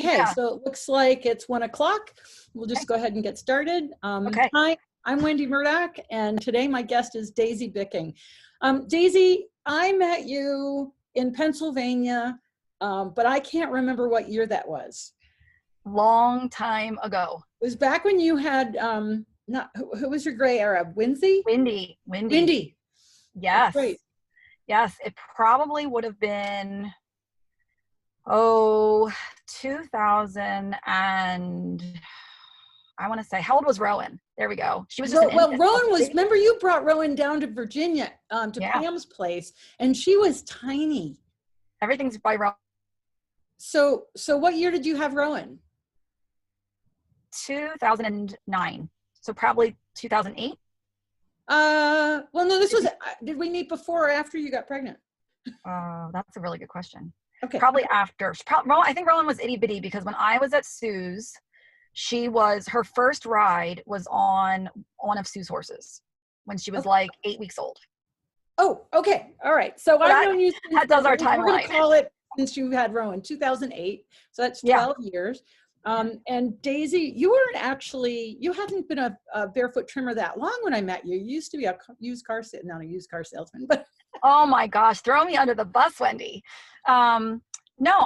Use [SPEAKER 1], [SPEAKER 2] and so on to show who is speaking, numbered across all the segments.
[SPEAKER 1] Okay,
[SPEAKER 2] Yeah.
[SPEAKER 1] so it looks like it's 1 o'clock. We'll just go ahead and get started.
[SPEAKER 2] Okay.
[SPEAKER 1] Hi, I'm Wendy Murdoch, and today my guest is Daisy Bicking. Daisy, I met you in Pennsylvania, but I can't remember what year that was.
[SPEAKER 2] Long time ago.
[SPEAKER 1] It was back when you had, who was your gray Arab? Windy?
[SPEAKER 2] Windy.
[SPEAKER 1] Windy.
[SPEAKER 2] Yes.
[SPEAKER 1] That's right.
[SPEAKER 2] Yes, it probably would have been, 2000 and I want to say, how old was Rowan? There we go. She was just an
[SPEAKER 1] Well,
[SPEAKER 2] infant.
[SPEAKER 1] Rowan was, remember you brought Rowan down to Virginia, to
[SPEAKER 2] Yeah.
[SPEAKER 1] Pam's place, and she was tiny.
[SPEAKER 2] Everything's by Rowan.
[SPEAKER 1] So what year did you have Rowan?
[SPEAKER 2] 2009. So probably 2008.
[SPEAKER 1] Well, no, this was, did we meet before or after you got pregnant?
[SPEAKER 2] That's a really good question.
[SPEAKER 1] Okay.
[SPEAKER 2] Probably after. I think Rowan was itty bitty because when I was at Sue's, her first ride was on one of Sue's horses when she was like 8 weeks old.
[SPEAKER 1] Oh, okay. All right. So I've known you since,
[SPEAKER 2] that does our timeline.
[SPEAKER 1] We're going to call it since you had Rowan, 2008. So that's 12 years. And Daisy, you hadn't been a barefoot trimmer that long when I met you. You used to be not a used car salesman, but.
[SPEAKER 2] Oh my gosh, throw me under the bus, Wendy. No,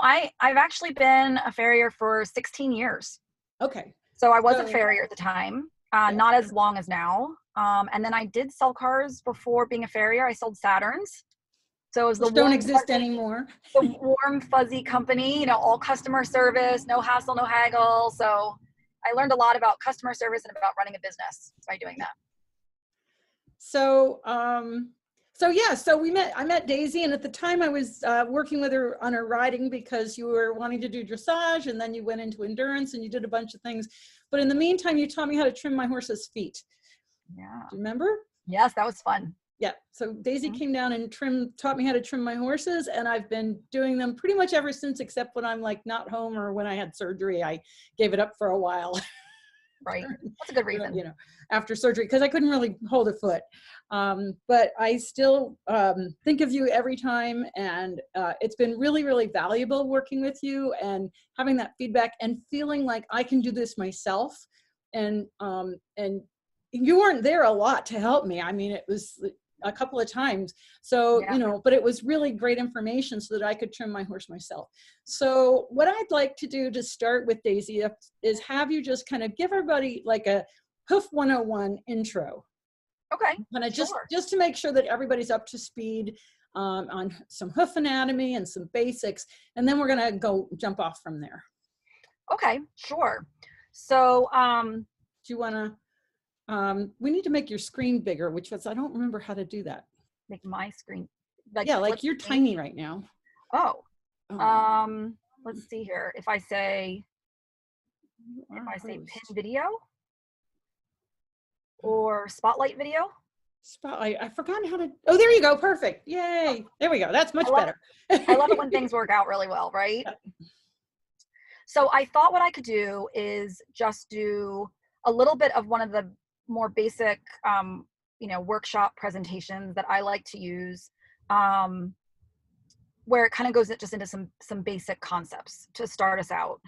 [SPEAKER 2] I've actually been a farrier for 16 years.
[SPEAKER 1] Okay.
[SPEAKER 2] So I was a farrier at the time, not as long as now. And then I did sell cars before being a farrier. I sold Saturns. So it was
[SPEAKER 1] don't exist anymore.
[SPEAKER 2] The warm, fuzzy company, all customer service, no hassle, no haggle. So I learned a lot about customer service and about running a business by doing that.
[SPEAKER 1] So I met Daisy, and at the time I was working with her on her riding because you were wanting to do dressage, and then you went into endurance and you did a bunch of things. But in the meantime, you taught me how to trim my horse's feet.
[SPEAKER 2] Yeah.
[SPEAKER 1] Do you remember?
[SPEAKER 2] Yes, that was fun.
[SPEAKER 1] Yeah. So Daisy came down and taught me how to trim my horses, and I've been doing them pretty much ever since, except when I'm like not home or when I had surgery. I gave it up for a while.
[SPEAKER 2] Right. That's a good reason.
[SPEAKER 1] After surgery, because I couldn't really hold a foot. But I still think of you every time, and it's been really, really valuable working with you and having that feedback and feeling like I can do this myself. And you weren't there a lot to help me. I mean, it was a couple of times. So, but it was really great information so that I could trim my horse myself. So what I'd like to do to start with, Daisy, is have you just kind of give everybody like a Hoof 101 intro.
[SPEAKER 2] Okay.
[SPEAKER 1] And just to make sure that everybody's up to speed on some hoof anatomy and some basics. And then we're going to jump off from there.
[SPEAKER 2] Okay, sure. So,
[SPEAKER 1] do you want to, we need to make your screen bigger, I don't remember how to do that.
[SPEAKER 2] Make my screen.
[SPEAKER 1] Like you're tiny right now.
[SPEAKER 2] Oh. Let's see here. If I say pin video or spotlight video.
[SPEAKER 1] Spotlight. I've forgotten how to. Oh, there you go. Perfect. Yay. There we go. That's much better.
[SPEAKER 2] I love it when things work out really well, right? So I thought what I could do is just do a little bit of one of the more basic, workshop presentations that I like to use, where it kind of goes just into some basic concepts to start us out.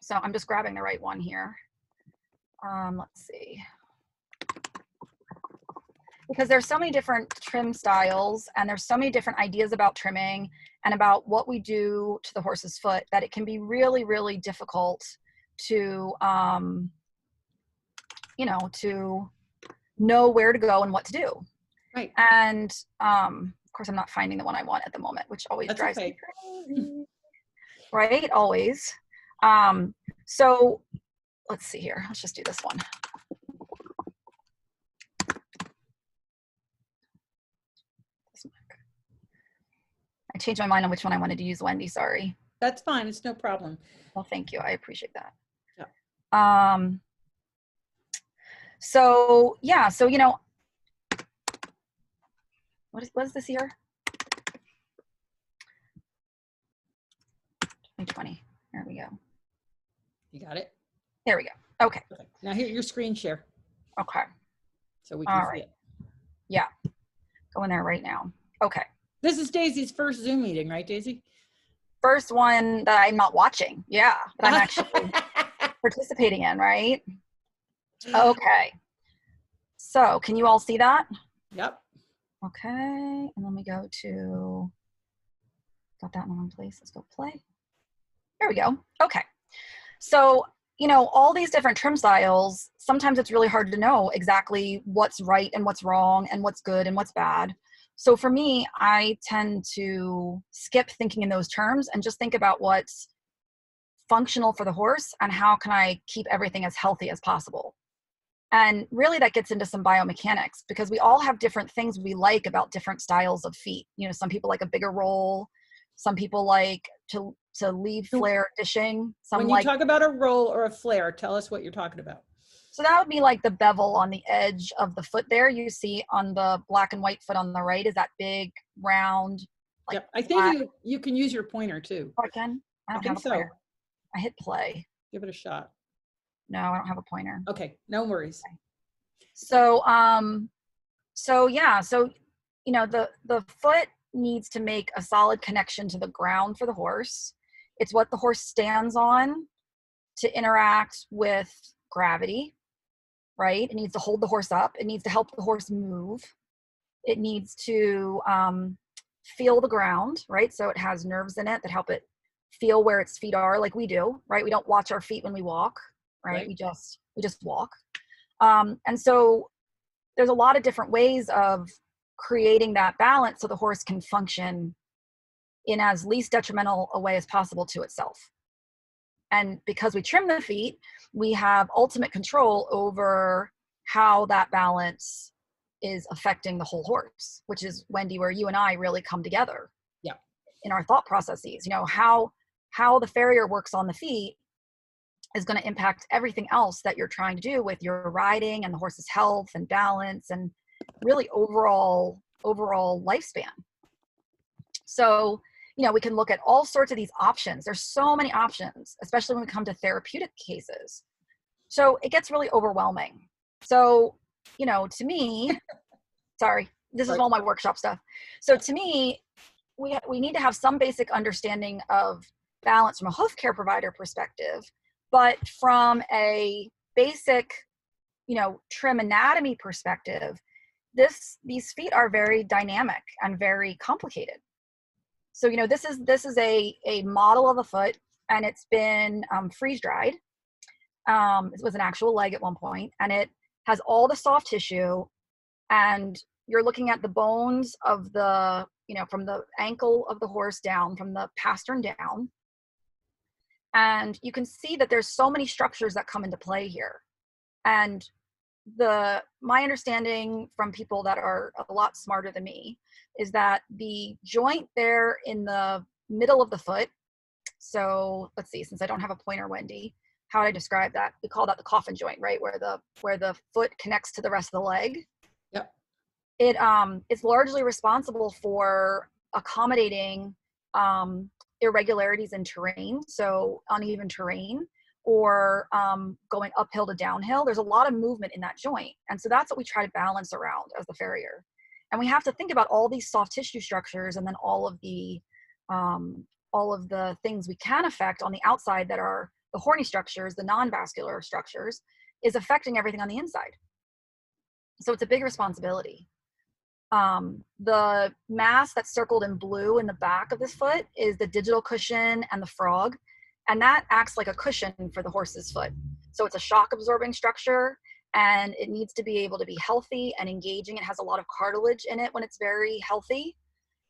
[SPEAKER 2] So I'm just grabbing the right one here. Let's see. Because there's so many different trim styles and there's so many different ideas about trimming and about what we do to the horse's foot that it can be really, really difficult to, to know where to go and what to do.
[SPEAKER 1] Right.
[SPEAKER 2] And of course, I'm not finding the one I want at the moment, which always drives me crazy. Right? Always. So let's see here. Let's just do this one. I changed my mind on which one I wanted to use, Wendy. Sorry.
[SPEAKER 1] That's fine. It's no problem.
[SPEAKER 2] Well, thank you. I appreciate that.
[SPEAKER 1] Yeah.
[SPEAKER 2] So what is this year? 2020. There we go.
[SPEAKER 1] You got it?
[SPEAKER 2] There we go. Okay.
[SPEAKER 1] Now here, your screen share.
[SPEAKER 2] Okay.
[SPEAKER 1] So we can see it.
[SPEAKER 2] Yeah. Go in there right now. Okay.
[SPEAKER 1] This is Daisy's first Zoom meeting, right, Daisy?
[SPEAKER 2] first one that I'm not watching. Yeah, that I'm actually participating in, right? Okay. So can you all see that?
[SPEAKER 1] Yep.
[SPEAKER 2] Okay, and then we go to, got that in the wrong place. Let's go play. There we go. Okay. So, all these different trim styles, sometimes it's really hard to know exactly what's right and what's wrong and what's good and what's bad. So for me, I tend to skip thinking in those terms and just think about what's functional for the horse and how can I keep everything as healthy as possible. And really that gets into some biomechanics because we all have different things we like about different styles of feet. Some people like a bigger roll. Some people like to leave flare dishing.
[SPEAKER 1] When you talk about a roll or a flare, tell us what you're talking about.
[SPEAKER 2] So that would be like the bevel on the edge of the foot there. You see on the black and white foot on the right is that big round.
[SPEAKER 1] Yep. I think you can use your pointer too.
[SPEAKER 2] Oh, I can? I don't have a pointer. I hit play.
[SPEAKER 1] Give it a shot.
[SPEAKER 2] No, I don't have a pointer.
[SPEAKER 1] Okay, no worries.
[SPEAKER 2] Okay. So the foot needs to make a solid connection to the ground for the horse. It's what the horse stands on to interact with gravity, right? It needs to hold the horse up. It needs to help the horse move. It needs to feel the ground, right? So it has nerves in it that help it feel where its feet are, like we do, right? We don't watch our feet when we walk, right? We just walk. And so there's a lot of different ways of creating that balance so the horse can function in as least detrimental a way as possible to itself. And because we trim the feet, we have ultimate control over how that balance is affecting the whole horse, which is, Wendy, where you and I really come together.
[SPEAKER 1] Yeah.
[SPEAKER 2] In our thought processes, how the farrier works on the feet is going to impact everything else that you're trying to do with your riding and the horse's health and balance and really overall lifespan. So, we can look at all sorts of these options. There's so many options, especially when we come to therapeutic cases. So it gets really overwhelming. So, to me, sorry, this is all my workshop stuff. So to me, we need to have some basic understanding of balance from a hoof care provider perspective, but from a basic, trim anatomy perspective, these feet are very dynamic and very complicated. So, this is a model of a foot, and it's been freeze dried. It was an actual leg at one point, and it has all the soft tissue, and you're looking at the bones of the, from the ankle of the horse down, from the pastern down. And you can see that there's so many structures that come into play here. And my understanding from people that are a lot smarter than me is that the joint there in the middle of the foot, so let's see, since I don't have a pointer, Wendy, how would I describe that? We call that the coffin joint, right? Where the foot connects to the rest of the leg.
[SPEAKER 1] Yep.
[SPEAKER 2] It's largely responsible for accommodating irregularities in terrain, so uneven terrain, or going uphill to downhill. There's a lot of movement in that joint. And so that's what we try to balance around as the farrier. And we have to think about all these soft tissue structures and then all of the things we can affect on the outside that are the horny structures, the non-vascular structures, is affecting everything on the inside. So it's a big responsibility. The mass that's circled in blue in the back of this foot is the digital cushion and the frog. And that acts like a cushion for the horse's foot. So it's a shock absorbing structure, and it needs to be able to be healthy and engaging. It has a lot of cartilage in it when it's very healthy.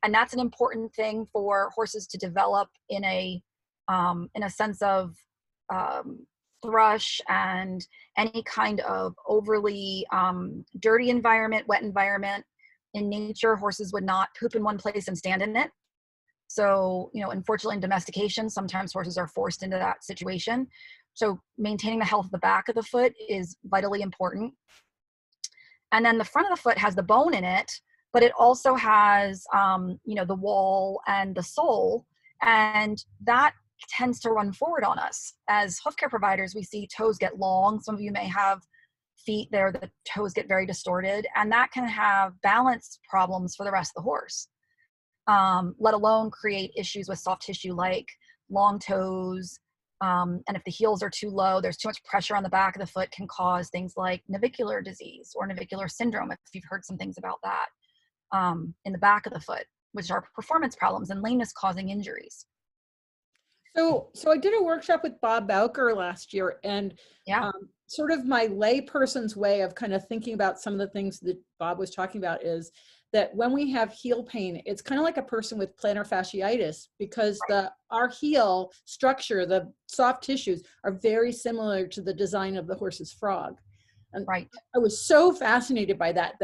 [SPEAKER 2] And that's an important thing for horses to develop in a sense of thrush and any kind of overly dirty environment, wet environment. In nature, horses would not poop in one place and stand in it. So, unfortunately in domestication, sometimes horses are forced into that situation. So maintaining the health of the back of the foot is vitally important. And then the front of the foot has the bone in it, but it also has, the wall and the sole, and that tends to run forward on us. As hoof care providers, we see toes get long. Some of you may have feet there, the toes get very distorted, and that can have balance problems for the rest of the horse. let alone create issues with soft tissue like long toes. And if the heels are too low, there's too much pressure on the back of the foot, can cause things like navicular disease or navicular syndrome, if you've heard some things about that, in the back of the foot, which are performance problems and lameness causing injuries.
[SPEAKER 1] So I did a workshop with Bob Bowker last year, and
[SPEAKER 2] Yeah.
[SPEAKER 1] Sort of my layperson's way of kind of thinking about some of the things that Bob was talking about is that when we have heel pain, it's kind of like a person with plantar fasciitis, because our heel structure, the soft tissues, are very similar to the design of the horse's frog. And
[SPEAKER 2] Right.
[SPEAKER 1] I was so fascinated by that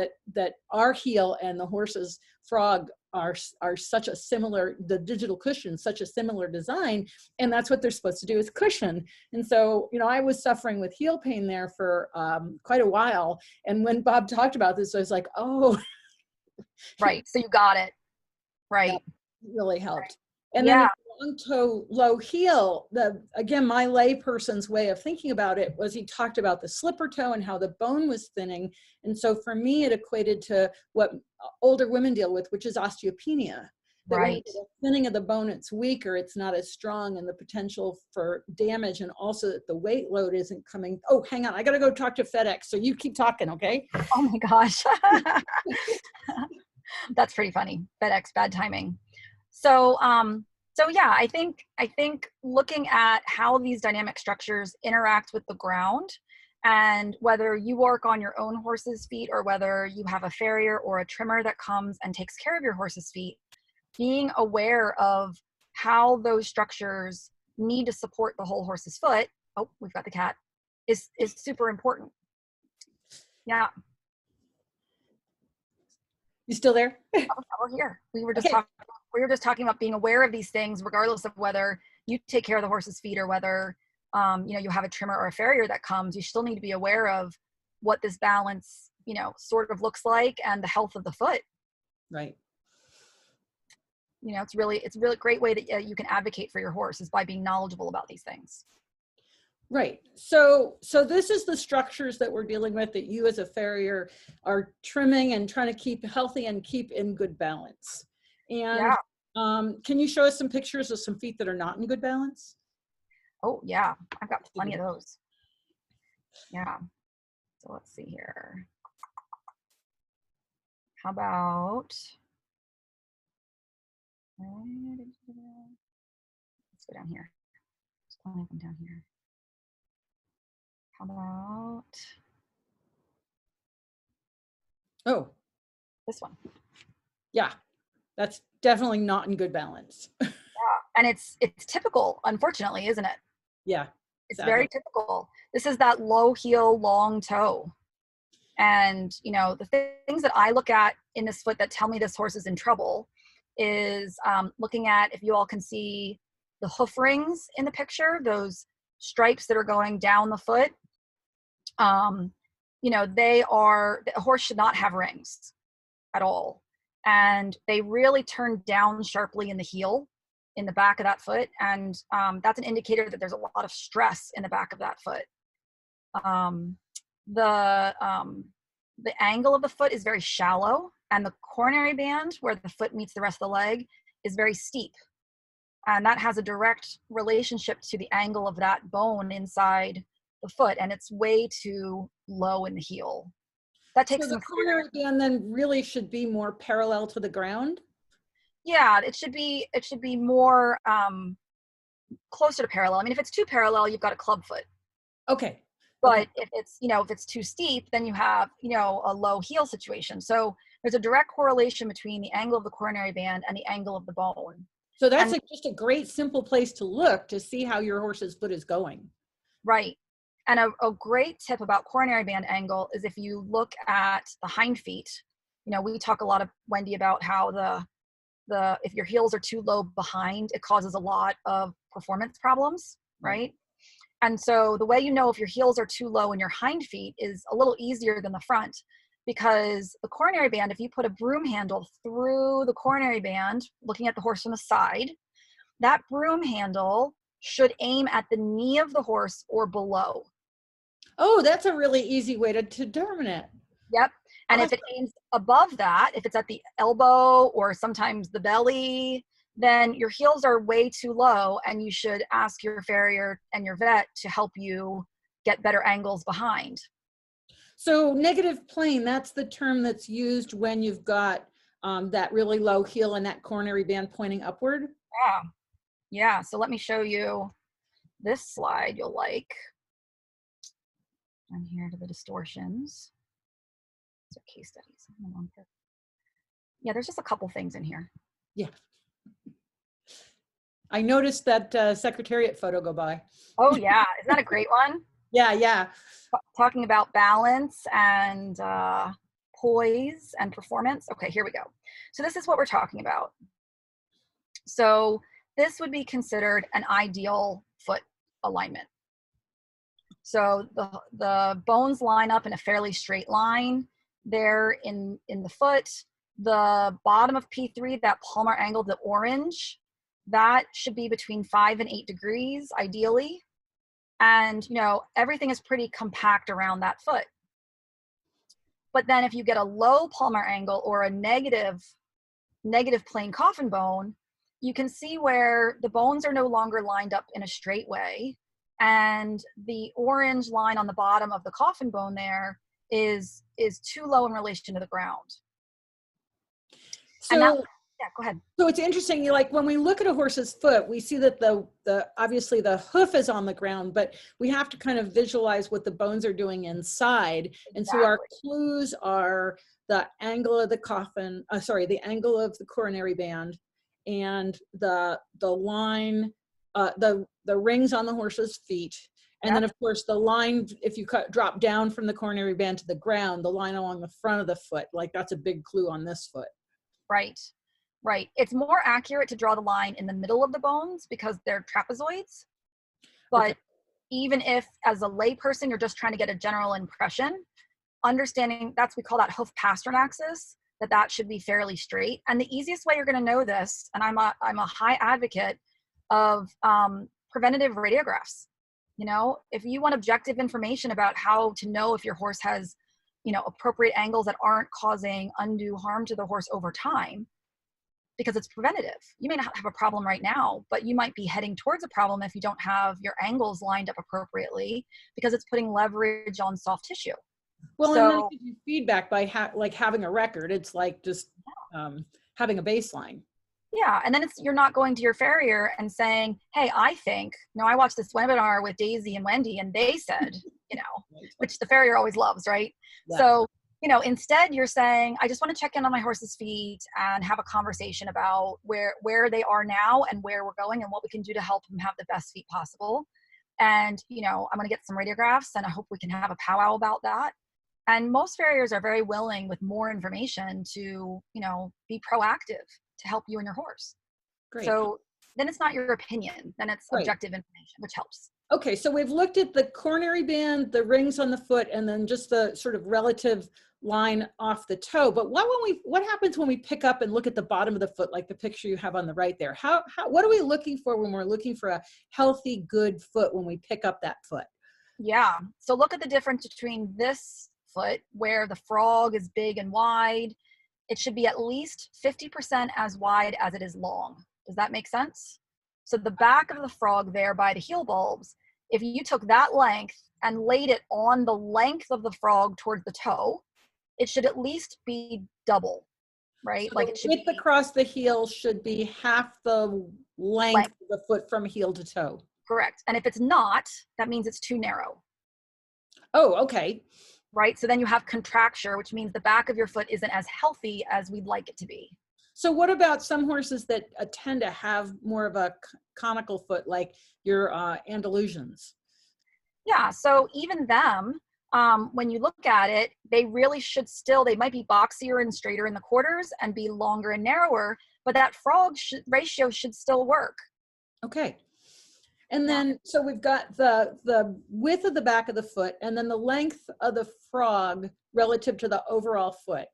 [SPEAKER 1] our heel and the horse's frog are such a similar, the digital cushion, such a similar design, and that's what they're supposed to do, is cushion. And so, I was suffering with heel pain there for quite a while. And when Bob talked about this, I was like, oh.
[SPEAKER 2] Right. So you got it. Right.
[SPEAKER 1] That really helped. And
[SPEAKER 2] Yeah.
[SPEAKER 1] then long toe, low heel, again, my layperson's way of thinking about it was he talked about the slipper toe and how the bone was thinning. And so for me, it equated to what older women deal with, which is osteopenia. That when the thinning of the bone, it's weaker, it's not as strong, and the potential for damage, and also that the weight load isn't coming. Oh, hang on, I gotta go talk to FedEx, so you keep talking, okay?
[SPEAKER 2] Oh my gosh. That's pretty funny. FedEx, bad timing. So yeah, I think looking at how these dynamic structures interact with the ground, and whether you work on your own horse's feet or whether you have a farrier or a trimmer that comes and takes care of your horse's feet, being aware of how those structures need to support the whole horse's foot. Oh, we've got the cat. Is super important. Yeah.
[SPEAKER 1] You still there?
[SPEAKER 2] Oh, we're here. We were just talking about being aware of these things, regardless of whether you take care of the horse's feet or whether you have a trimmer or a farrier that comes. You still need to be aware of what this balance sort of looks like and the health of the foot.
[SPEAKER 1] Right.
[SPEAKER 2] It's really a great way that you can advocate for your horse, is by being knowledgeable about these things.
[SPEAKER 1] Right. So this is the structures that we're dealing with, that you as a farrier are trimming and trying to keep healthy and keep in good balance. And can you show us some pictures of some feet that are not in good balance?
[SPEAKER 2] Oh yeah, I've got plenty of those. Yeah. So let's see here. How about, let's go down here. There's plenty of them down here. How about,
[SPEAKER 1] oh,
[SPEAKER 2] this one?
[SPEAKER 1] Yeah, that's definitely not in good balance.
[SPEAKER 2] Yeah, and it's typical, unfortunately, isn't it?
[SPEAKER 1] Yeah,
[SPEAKER 2] it's very typical. This is that low heel, long toe. And the things that I look at in this foot that tell me this horse is in trouble is looking at, if you all can see the hoof rings in the picture, those stripes that are going down the foot. A horse should not have rings at all. And they really turn down sharply in the heel, in the back of that foot. And that's an indicator that there's a lot of stress in the back of that foot. The angle of the foot is very shallow, and the coronary band, where the foot meets the rest of the leg, is very steep. And that has a direct relationship to the angle of that bone inside the foot, and it's way too low in the heel. That takes some.
[SPEAKER 1] The coronary band then really should be more parallel to the ground?
[SPEAKER 2] Yeah, it should be more closer to parallel. I mean, if it's too parallel, you've got a club foot.
[SPEAKER 1] Okay.
[SPEAKER 2] But if it's too steep, then you have, a low heel situation. So there's a direct correlation between the angle of the coronary band and the angle of the bone.
[SPEAKER 1] So that's just a great simple place to look to see how your horse's foot is going. Right.
[SPEAKER 2] And a great tip about coronary band angle is if you look at the hind feet, we talk a lot of, Wendy, about how if your heels are too low behind, it causes a lot of performance problems, right? And so the way if your heels are too low in your hind feet is a little easier than the front, because the coronary band, if you put a broom handle through the coronary band, looking at the horse from the side, that broom handle should aim at the knee of the horse or below.
[SPEAKER 1] Oh, that's a really easy way to determine it.
[SPEAKER 2] Yep. And if it aims above that, if it's at the elbow or sometimes the belly, then your heels are way too low, and you should ask your farrier and your vet to help you get better angles behind.
[SPEAKER 1] So negative plane, that's the term that's used when you've got that really low heel and that coronary band pointing upward.
[SPEAKER 2] Yeah. Yeah. So let me show you this slide you'll like. I'm here to the distortions. These are case studies. Yeah, there's just a couple things in here.
[SPEAKER 1] Yeah. I noticed that Secretariat photo go by.
[SPEAKER 2] Oh yeah, isn't that a great one?
[SPEAKER 1] Yeah, yeah.
[SPEAKER 2] Talking about balance and poise and performance. Okay, here we go. So this is what we're talking about. So this would be considered an ideal foot alignment. So the bones line up in a fairly straight line there in the foot. The bottom of P3, that palmar angle, the orange, that should be between 5 and 8 degrees, ideally. And, you know, everything is pretty compact around that foot. But then if you get a low palmar angle or a negative plane coffin bone, you can see where the bones are no longer lined up in a straight way. And the orange line on the bottom of the coffin bone there is too low in relation to the ground.
[SPEAKER 1] So,
[SPEAKER 2] yeah, go ahead.
[SPEAKER 1] So it's interesting, like when we look at a horse's foot, we see that the obviously the hoof is on the ground, but we have to kind of visualize what the bones are doing inside. Exactly. And so our clues are the angle of the coffin, the angle of the coronary band, and the line, the rings on the horse's feet. And yep. Then of course the line, if you drop down from the coronary band to the ground, the line along the front of the foot, like that's a big clue on this foot.
[SPEAKER 2] Right. Right. It's more accurate to draw the line in the middle of the bones because they're trapezoids. But okay. Even if as a lay person, you're just trying to get a general impression, understanding we call that hoof pastern axis, that should be fairly straight. And the easiest way you're going to know this, and I'm a high advocate of preventative radiographs. You know, if you want objective information about how to know if your horse has, you know, appropriate angles that aren't causing undue harm to the horse over time, because it's preventative. You may not have a problem right now, but you might be heading towards a problem if you don't have your angles lined up appropriately, because it's putting leverage on soft tissue.
[SPEAKER 1] Well, and then it gives you feedback by having a record. It's like just having a baseline.
[SPEAKER 2] Yeah, and then you're not going to your farrier and saying, hey, I think, I watched this webinar with Daisy and Wendy, and they said, you know, which the farrier always loves, right? Yeah. So, you know, instead you're saying, I just want to check in on my horse's feet and have a conversation about where they are now and where we're going and what we can do to help them have the best feet possible. And, you know, I'm going to get some radiographs, and I hope we can have a powwow about that. And most farriers are very willing with more information to, you know, be proactive to help you and your horse. Great. So then it's not your opinion, then it's objective information, which helps.
[SPEAKER 1] Okay, so we've looked at the coronary band, the rings on the foot, and then just the sort of relative line off the toe. But what happens when we pick up and look at the bottom of the foot, like the picture you have on the right there? What are we looking for when we're looking for a healthy, good foot when we pick up that foot?
[SPEAKER 2] Yeah, so look at the difference between this foot, where the frog is big and wide. It should be at least 50% as wide as it is long. Does that make sense? So the back of the frog there by the heel bulbs, if you took that length and laid it on the length of the frog towards the toe, it should at least be double, right?
[SPEAKER 1] So
[SPEAKER 2] like it should
[SPEAKER 1] width across the heel should be half the length of the foot from heel to toe.
[SPEAKER 2] Correct. And if it's not, that means it's too narrow.
[SPEAKER 1] Oh, okay.
[SPEAKER 2] Right? So then you have contracture, which means the back of your foot isn't as healthy as we'd like it to be.
[SPEAKER 1] So what about some horses that tend to have more of a conical foot, like your Andalusians?
[SPEAKER 2] Yeah, so even them, when you look at it, they really should they might be boxier and straighter in the quarters and be longer and narrower, but that frog ratio should still work.
[SPEAKER 1] Okay. And then, so we've got the width of the back of the foot and then the length of the frog relative to the overall foot.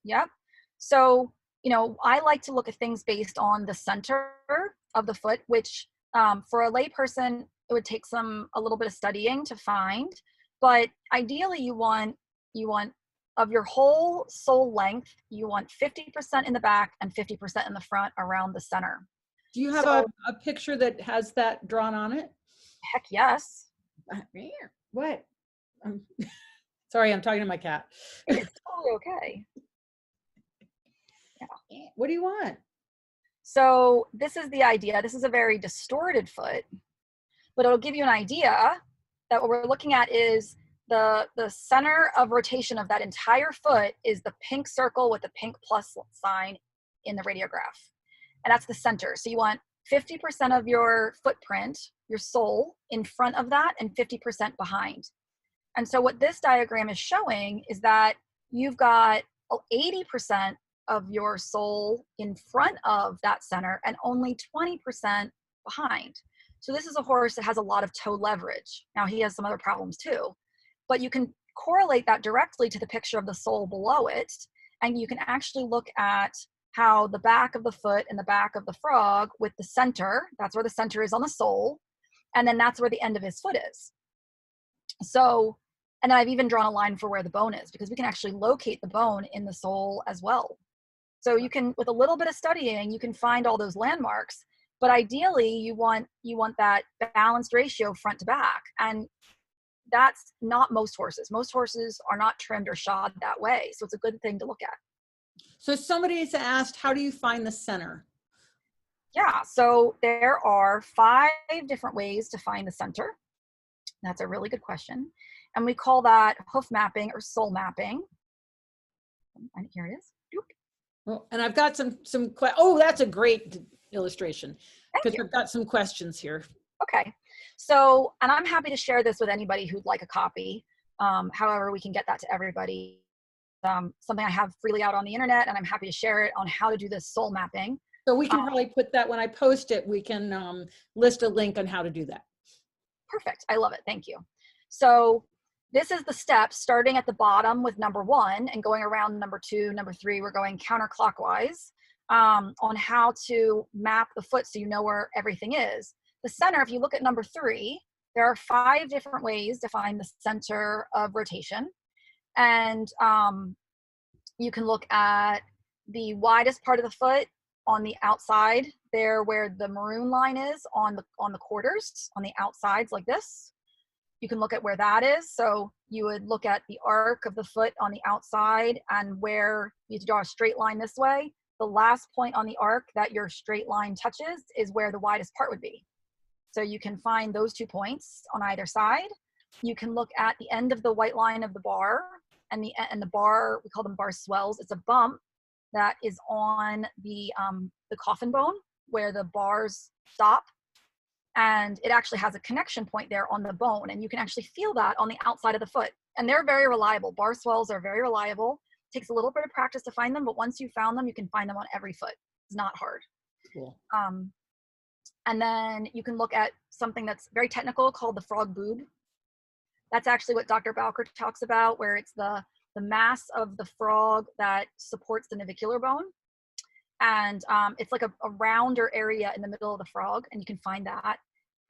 [SPEAKER 2] Yep. So, you know, I like to look at things based on the center of the foot, which for a lay person, it would take a little bit of studying to find. But ideally, you want of your whole sole length, you want 50% in the back and 50% in the front around the center.
[SPEAKER 1] Do you have a picture that has that drawn on it?
[SPEAKER 2] Heck yes.
[SPEAKER 1] What? Sorry, I'm talking to my cat.
[SPEAKER 2] It's totally okay.
[SPEAKER 1] Yeah. What do you want?
[SPEAKER 2] So this is the idea. This is a very distorted foot, but it'll give you an idea that what we're looking at is the center of rotation of that entire foot is the pink circle with the pink plus sign in the radiograph. And that's the center. So you want 50% of your footprint, your sole, in front of that and 50% behind. And so what this diagram is showing is that you've got 80% of your sole in front of that center and only 20% behind. So this is a horse that has a lot of toe leverage. Now he has some other problems too, but you can correlate that directly to the picture of the sole below it. And you can actually look at how the back of the foot and the back of the frog with the center, that's where the center is on the sole. And then that's where the end of his foot is. So, and then I've even drawn a line for where the bone is because we can actually locate the bone in the sole as well. So you can, with a little bit of studying, you can find all those landmarks, but ideally you want that balanced ratio front to back. And that's not most horses. Most horses are not trimmed or shod that way. So it's a good thing to look at.
[SPEAKER 1] So somebody's asked, how do you find the center?
[SPEAKER 2] Yeah, so there are 5 different ways to find the center. That's a really good question. And we call that hoof mapping or sole mapping. And here it is.
[SPEAKER 1] Well, and I've got some oh, that's a great illustration because I've got some questions here.
[SPEAKER 2] Okay. So, and I'm happy to share this with anybody who'd like a copy. However, we can get that to everybody. Something I have freely out on the internet, and I'm happy to share it on how to do this sole mapping.
[SPEAKER 1] So we can probably put that, when I post it, we can list a link on how to do that.
[SPEAKER 2] Perfect. I love it. Thank you. So this is the steps starting at the bottom with number 1 and going around number 2, number 3. We're going counterclockwise on how to map the foot so you know where everything is. The center, if you look at number 3, there are 5 different ways to find the center of rotation. And you can look at the widest part of the foot on the outside there where the maroon line is on the quarters, on the outsides like this. You can look at where that is. So you would look at the arc of the foot on the outside and where you draw a straight line this way. The last point on the arc that your straight line touches is where the widest part would be. So you can find those 2 points on either side. You can look at the end of the white line of the bar and the bar, we call them bar swells. It's a bump that is on the coffin bone where the bars stop. And it actually has a connection point there on the bone. And you can actually feel that on the outside of the foot. And they're very reliable. Bar swells are very reliable. It takes a little bit of practice to find them, but once you found them, you can find them on every foot. It's not hard.
[SPEAKER 1] Cool.
[SPEAKER 2] And then you can look at something that's very technical called the frog boob. That's actually what Dr. Bowker talks about, where it's the mass of the frog that supports the navicular bone. And it's like a rounder area in the middle of the frog, and you can find that.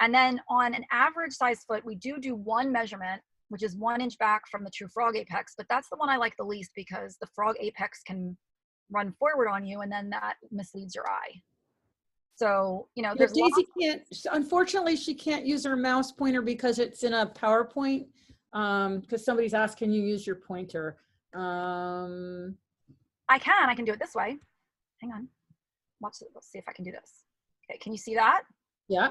[SPEAKER 2] And then on an average size foot, we do 1 measurement, which is 1 inch back from the true frog apex, but that's the one I like the least because the frog apex can run forward on you and then that misleads your eye. So, you know, there's
[SPEAKER 1] Daisy can't, unfortunately, she can't use her mouse pointer because it's in a PowerPoint. Because somebody's asked, can you use your pointer?
[SPEAKER 2] I can do it this way. Hang on. Let's see if I can do this. Okay, can you see that?
[SPEAKER 1] Yeah.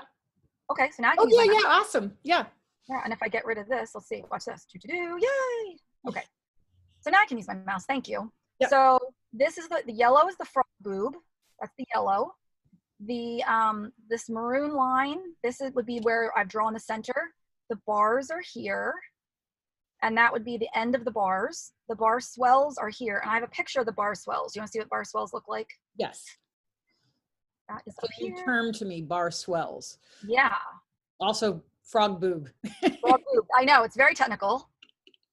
[SPEAKER 2] Okay, so now I can
[SPEAKER 1] yeah, awesome. Yeah.
[SPEAKER 2] Yeah, and if I get rid of this, let's see. Watch this. Yay! Okay. So now I can use my mouse. Thank you. Yep. So this is the yellow is the frog boob. That's the yellow. The this maroon line, would be where I've drawn the center. The bars are here. And that would be the end of the bars. The bar swells are here. And I have a picture of the bar swells. You want to see what bar swells look like?
[SPEAKER 1] Yes.
[SPEAKER 2] That is
[SPEAKER 1] a new term to me, bar swells.
[SPEAKER 2] Yeah.
[SPEAKER 1] Also frog boob.
[SPEAKER 2] Frog boob. I know, it's very technical.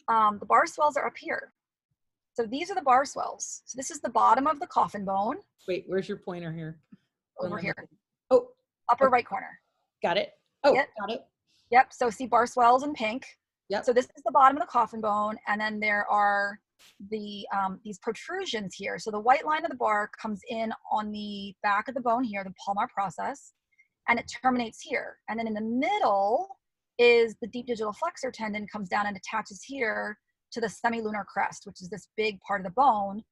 [SPEAKER 2] The bar swells are up here. So these are the bar swells. So this is the bottom of the coffin bone.
[SPEAKER 1] Wait, where's your pointer here?
[SPEAKER 2] Over here.
[SPEAKER 1] Oh.
[SPEAKER 2] Upper right corner.
[SPEAKER 1] Got it. Oh,
[SPEAKER 2] yep.
[SPEAKER 1] Got it.
[SPEAKER 2] Yep, so see bar swells in pink.
[SPEAKER 1] Yep.
[SPEAKER 2] So this is the bottom of the coffin bone, and then there are these protrusions here. So the white line of the bar comes in on the back of the bone here, the palmar process, and it terminates here. And then in the middle is the deep digital flexor tendon, comes down and attaches here to the semilunar crest, which is this big part of the bone,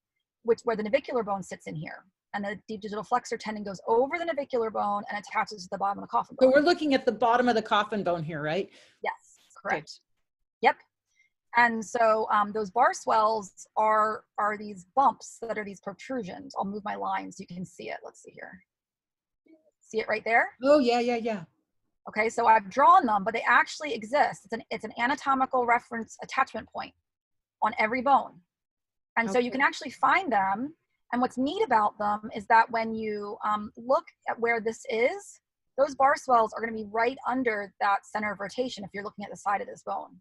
[SPEAKER 2] where the navicular bone sits in here. And the deep digital flexor tendon goes over the navicular bone and attaches to the bottom of the coffin bone.
[SPEAKER 1] So we're looking at the bottom of the coffin bone here, right?
[SPEAKER 2] Yes, correct. Yep. And so those bar swells are these bumps that are these protrusions. I'll move my line so you can see it. Let's see here. See it right there?
[SPEAKER 1] Oh, yeah, yeah, yeah.
[SPEAKER 2] Okay, so I've drawn them, but they actually exist. It's an anatomical reference attachment point on every bone. And so you can actually find them. And what's neat about them is that when you look at where this is, those bar swells are going to be right under that center of rotation if you're looking at the side of this bone.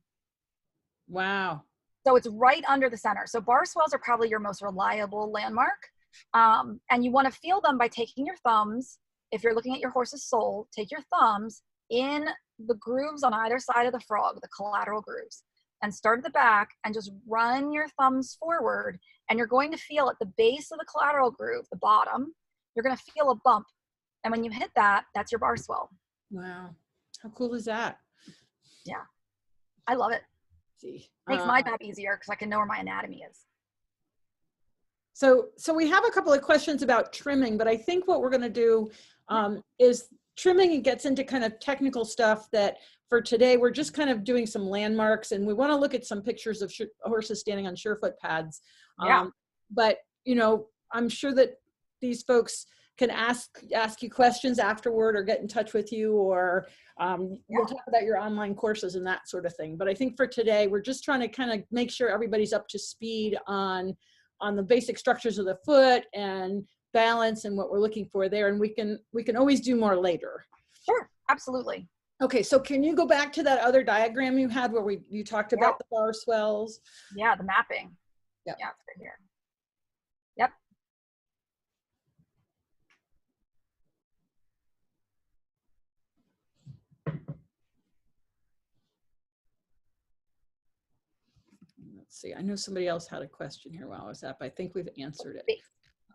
[SPEAKER 1] Wow.
[SPEAKER 2] So it's right under the center. So bar swells are probably your most reliable landmark. And you want to feel them by taking your thumbs. If you're looking at your horse's sole, take your thumbs in the grooves on either side of the frog, the collateral grooves, and start at the back and just run your thumbs forward. And you're going to feel at the base of the collateral groove, the bottom, you're going to feel a bump. And when you hit that, that's your bar swell.
[SPEAKER 1] Wow. How cool is that?
[SPEAKER 2] Yeah. I love it.
[SPEAKER 1] See.
[SPEAKER 2] Makes my job easier because I can know where my anatomy is.
[SPEAKER 1] So we have a couple of questions about trimming, but I think what we're going to do is trimming and gets into kind of technical stuff that for today, we're just kind of doing some landmarks, and we want to look at some pictures of horses standing on surefoot pads.
[SPEAKER 2] Yeah.
[SPEAKER 1] But, you know, I'm sure that these folks can ask you questions afterward or get in touch with you, or we'll talk about your online courses and that sort of thing. But I think for today, we're just trying to kind of make sure everybody's up to speed on the basic structures of the foot and balance and what we're looking for there. And we can always do more later.
[SPEAKER 2] Sure, absolutely.
[SPEAKER 1] Okay, so can you go back to that other diagram you had where you talked about the bar swells?
[SPEAKER 2] Yeah, the mapping.
[SPEAKER 1] Yep.
[SPEAKER 2] Yeah, it's right here. Yep.
[SPEAKER 1] Let's see, I know somebody else had a question here while I was up. I think we've answered it.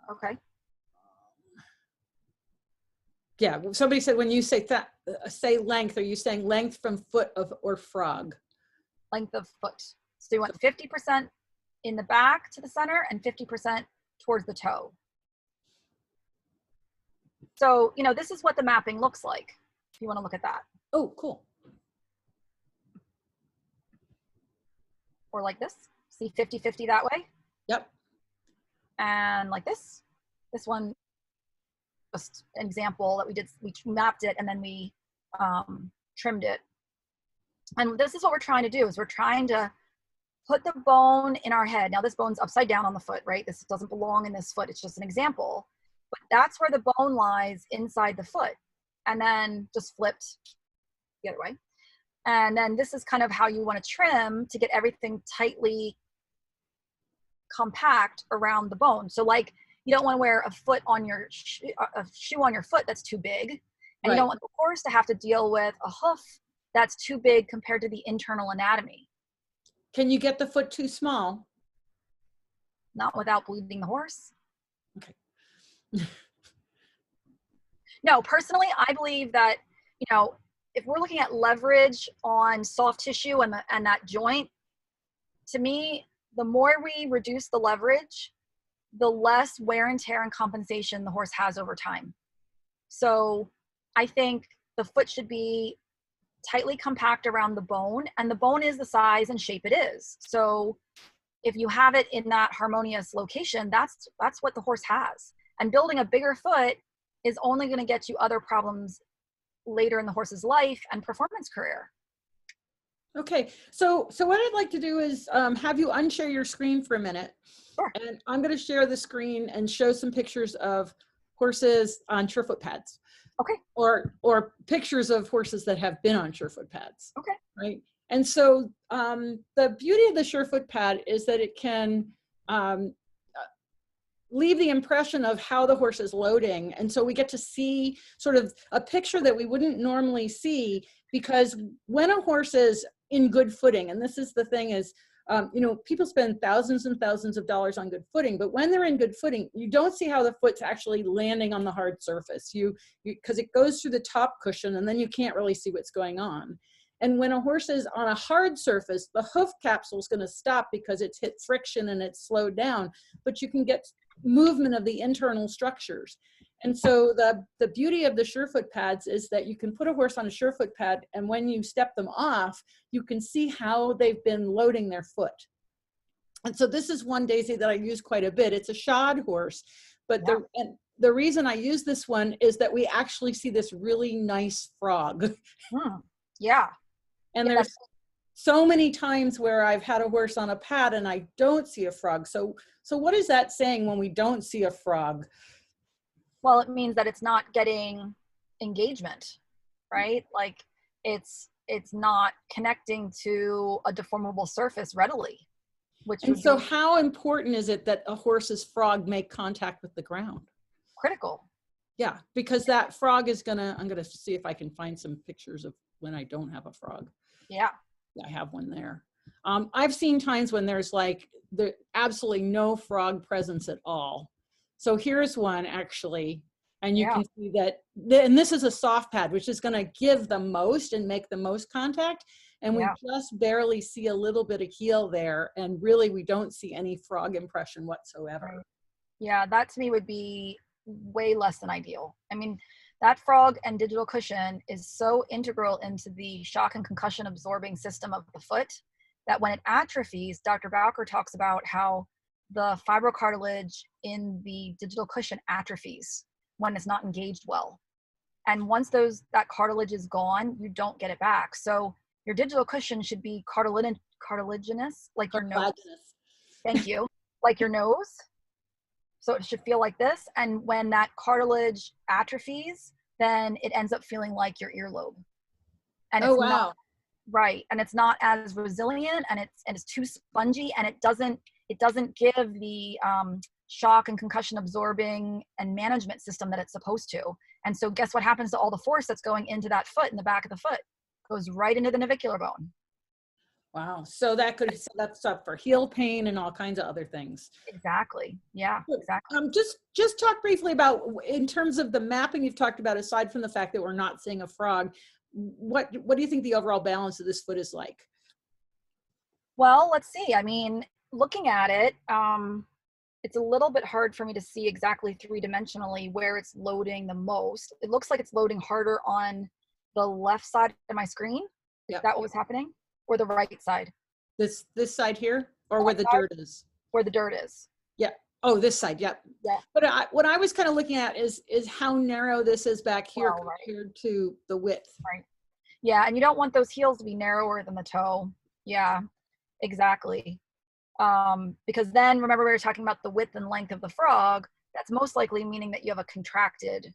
[SPEAKER 2] Okay.
[SPEAKER 1] Yeah, somebody said when you say length, are you saying length from foot or frog?
[SPEAKER 2] Length of foot. So you want 50% in the back to the center and 50% towards the toe. So, you know, this is what the mapping looks like, if you want to look at that.
[SPEAKER 1] Oh, cool.
[SPEAKER 2] Or like this. See 50-50 that way?
[SPEAKER 1] Yep.
[SPEAKER 2] And like this. This one, just an example that we mapped it and then we trimmed it. And this is what we're trying to do, is we're trying to put the bone in our head. Now this bone's upside down on the foot, right? This doesn't belong in this foot. It's just an example. But that's where the bone lies inside the foot. And then just flipped the other way. And then this is kind of how you want to trim to get everything tightly compact around the bone. So like, you don't want to wear a foot on your a shoe on your foot that's too big. And you don't want the horse to have to deal with a hoof that's too big compared to the internal anatomy.
[SPEAKER 1] Can you get the foot too small?
[SPEAKER 2] Not without bleeding the horse.
[SPEAKER 1] Okay.
[SPEAKER 2] No, personally, I believe that, you know, if we're looking at leverage on soft tissue and that joint, to me, the more we reduce the leverage, the less wear and tear and compensation the horse has over time. So I think the foot should be tightly compact around the bone, and the bone is the size and shape it is. So if you have it in that harmonious location, that's what the horse has. And building a bigger foot is only going to get you other problems later in the horse's life and performance career.
[SPEAKER 1] Okay, so what I'd like to do is have you unshare your screen for a minute.
[SPEAKER 2] Sure.
[SPEAKER 1] And I'm going to share the screen and show some pictures of horses on surefoot pads.
[SPEAKER 2] Okay.
[SPEAKER 1] Or pictures of horses that have been on surefoot pads.
[SPEAKER 2] Okay.
[SPEAKER 1] Right. And so the beauty of the surefoot pad is that it can leave the impression of how the horse is loading. And so we get to see sort of a picture that we wouldn't normally see, because when a horse is in good footing, and this is the thing, is You know, people spend thousands and thousands of dollars on good footing, but when they're in good footing, you don't see how the foot's actually landing on the hard surface. Because it goes through the top cushion and then you can't really see what's going on. And when a horse is on a hard surface, the hoof capsule is going to stop because it's hit friction and it's slowed down, but you can get movement of the internal structures. And so the beauty of the Surefoot pads is that you can put a horse on a Surefoot pad, and when you step them off, you can see how they've been loading their foot. And so this is one, Daisy, that I use quite a bit. It's a shod horse, but the reason I use this one is that we actually see this really nice frog.
[SPEAKER 2] Yeah.
[SPEAKER 1] And there's so many times where I've had a horse on a pad and I don't see a frog. So what is that saying when we don't see a frog?
[SPEAKER 2] Well, it means that it's not getting engagement, right? Like it's not connecting to a deformable surface readily.
[SPEAKER 1] And so how important is it that a horse's frog make contact with the ground?
[SPEAKER 2] Critical.
[SPEAKER 1] Yeah, because that frog is I'm gonna see if I can find some pictures of when I don't have a frog.
[SPEAKER 2] Yeah.
[SPEAKER 1] I have one there. I've seen times when there's absolutely no frog presence at all. So here's one actually, and you can see that, and this is a soft pad, which is gonna give the most and make the most contact. And we just barely see a little bit of heel there. And really, we don't see any frog impression whatsoever.
[SPEAKER 2] Right. Yeah, that to me would be way less than ideal. I mean, that frog and digital cushion is so integral into the shock and concussion absorbing system of the foot that when it atrophies, Dr. Bowker talks about how the fibrocartilage in the digital cushion atrophies when it's not engaged well. And once that cartilage is gone, you don't get it back. So your digital cushion should be cartilaginous, like your nose. Thank you. Like your nose. So it should feel like this. And when that cartilage atrophies, then it ends up feeling like your earlobe. And it's not right. And it's not as resilient, and it's too spongy, and it doesn't give the shock and concussion absorbing and management system that it's supposed to. And so guess what happens to all the force that's going into that foot, in the back of the foot? Goes right into the navicular bone.
[SPEAKER 1] Wow. So that's up for heel pain and all kinds of other things.
[SPEAKER 2] Exactly. Yeah, exactly.
[SPEAKER 1] Just talk briefly about, in terms of the mapping you've talked about, aside from the fact that we're not seeing a frog, what do you think the overall balance of this foot is like?
[SPEAKER 2] Well, let's see. I mean, looking at it, it's a little bit hard for me to see exactly three-dimensionally where it's loading the most. It looks like it's loading harder on the left side of my screen. Is that what was happening? Or the right side? This
[SPEAKER 1] side here, or where the dirt is?
[SPEAKER 2] Where the dirt is.
[SPEAKER 1] Yeah. Oh, this side. Yeah.
[SPEAKER 2] Yeah.
[SPEAKER 1] But what I was kind of looking at is how narrow this is back here compared to the width.
[SPEAKER 2] Right. Yeah, and you don't want those heels to be narrower than the toe. Yeah, exactly. Because then, remember, we were talking about the width and length of the frog. That's most likely meaning that you have a contracted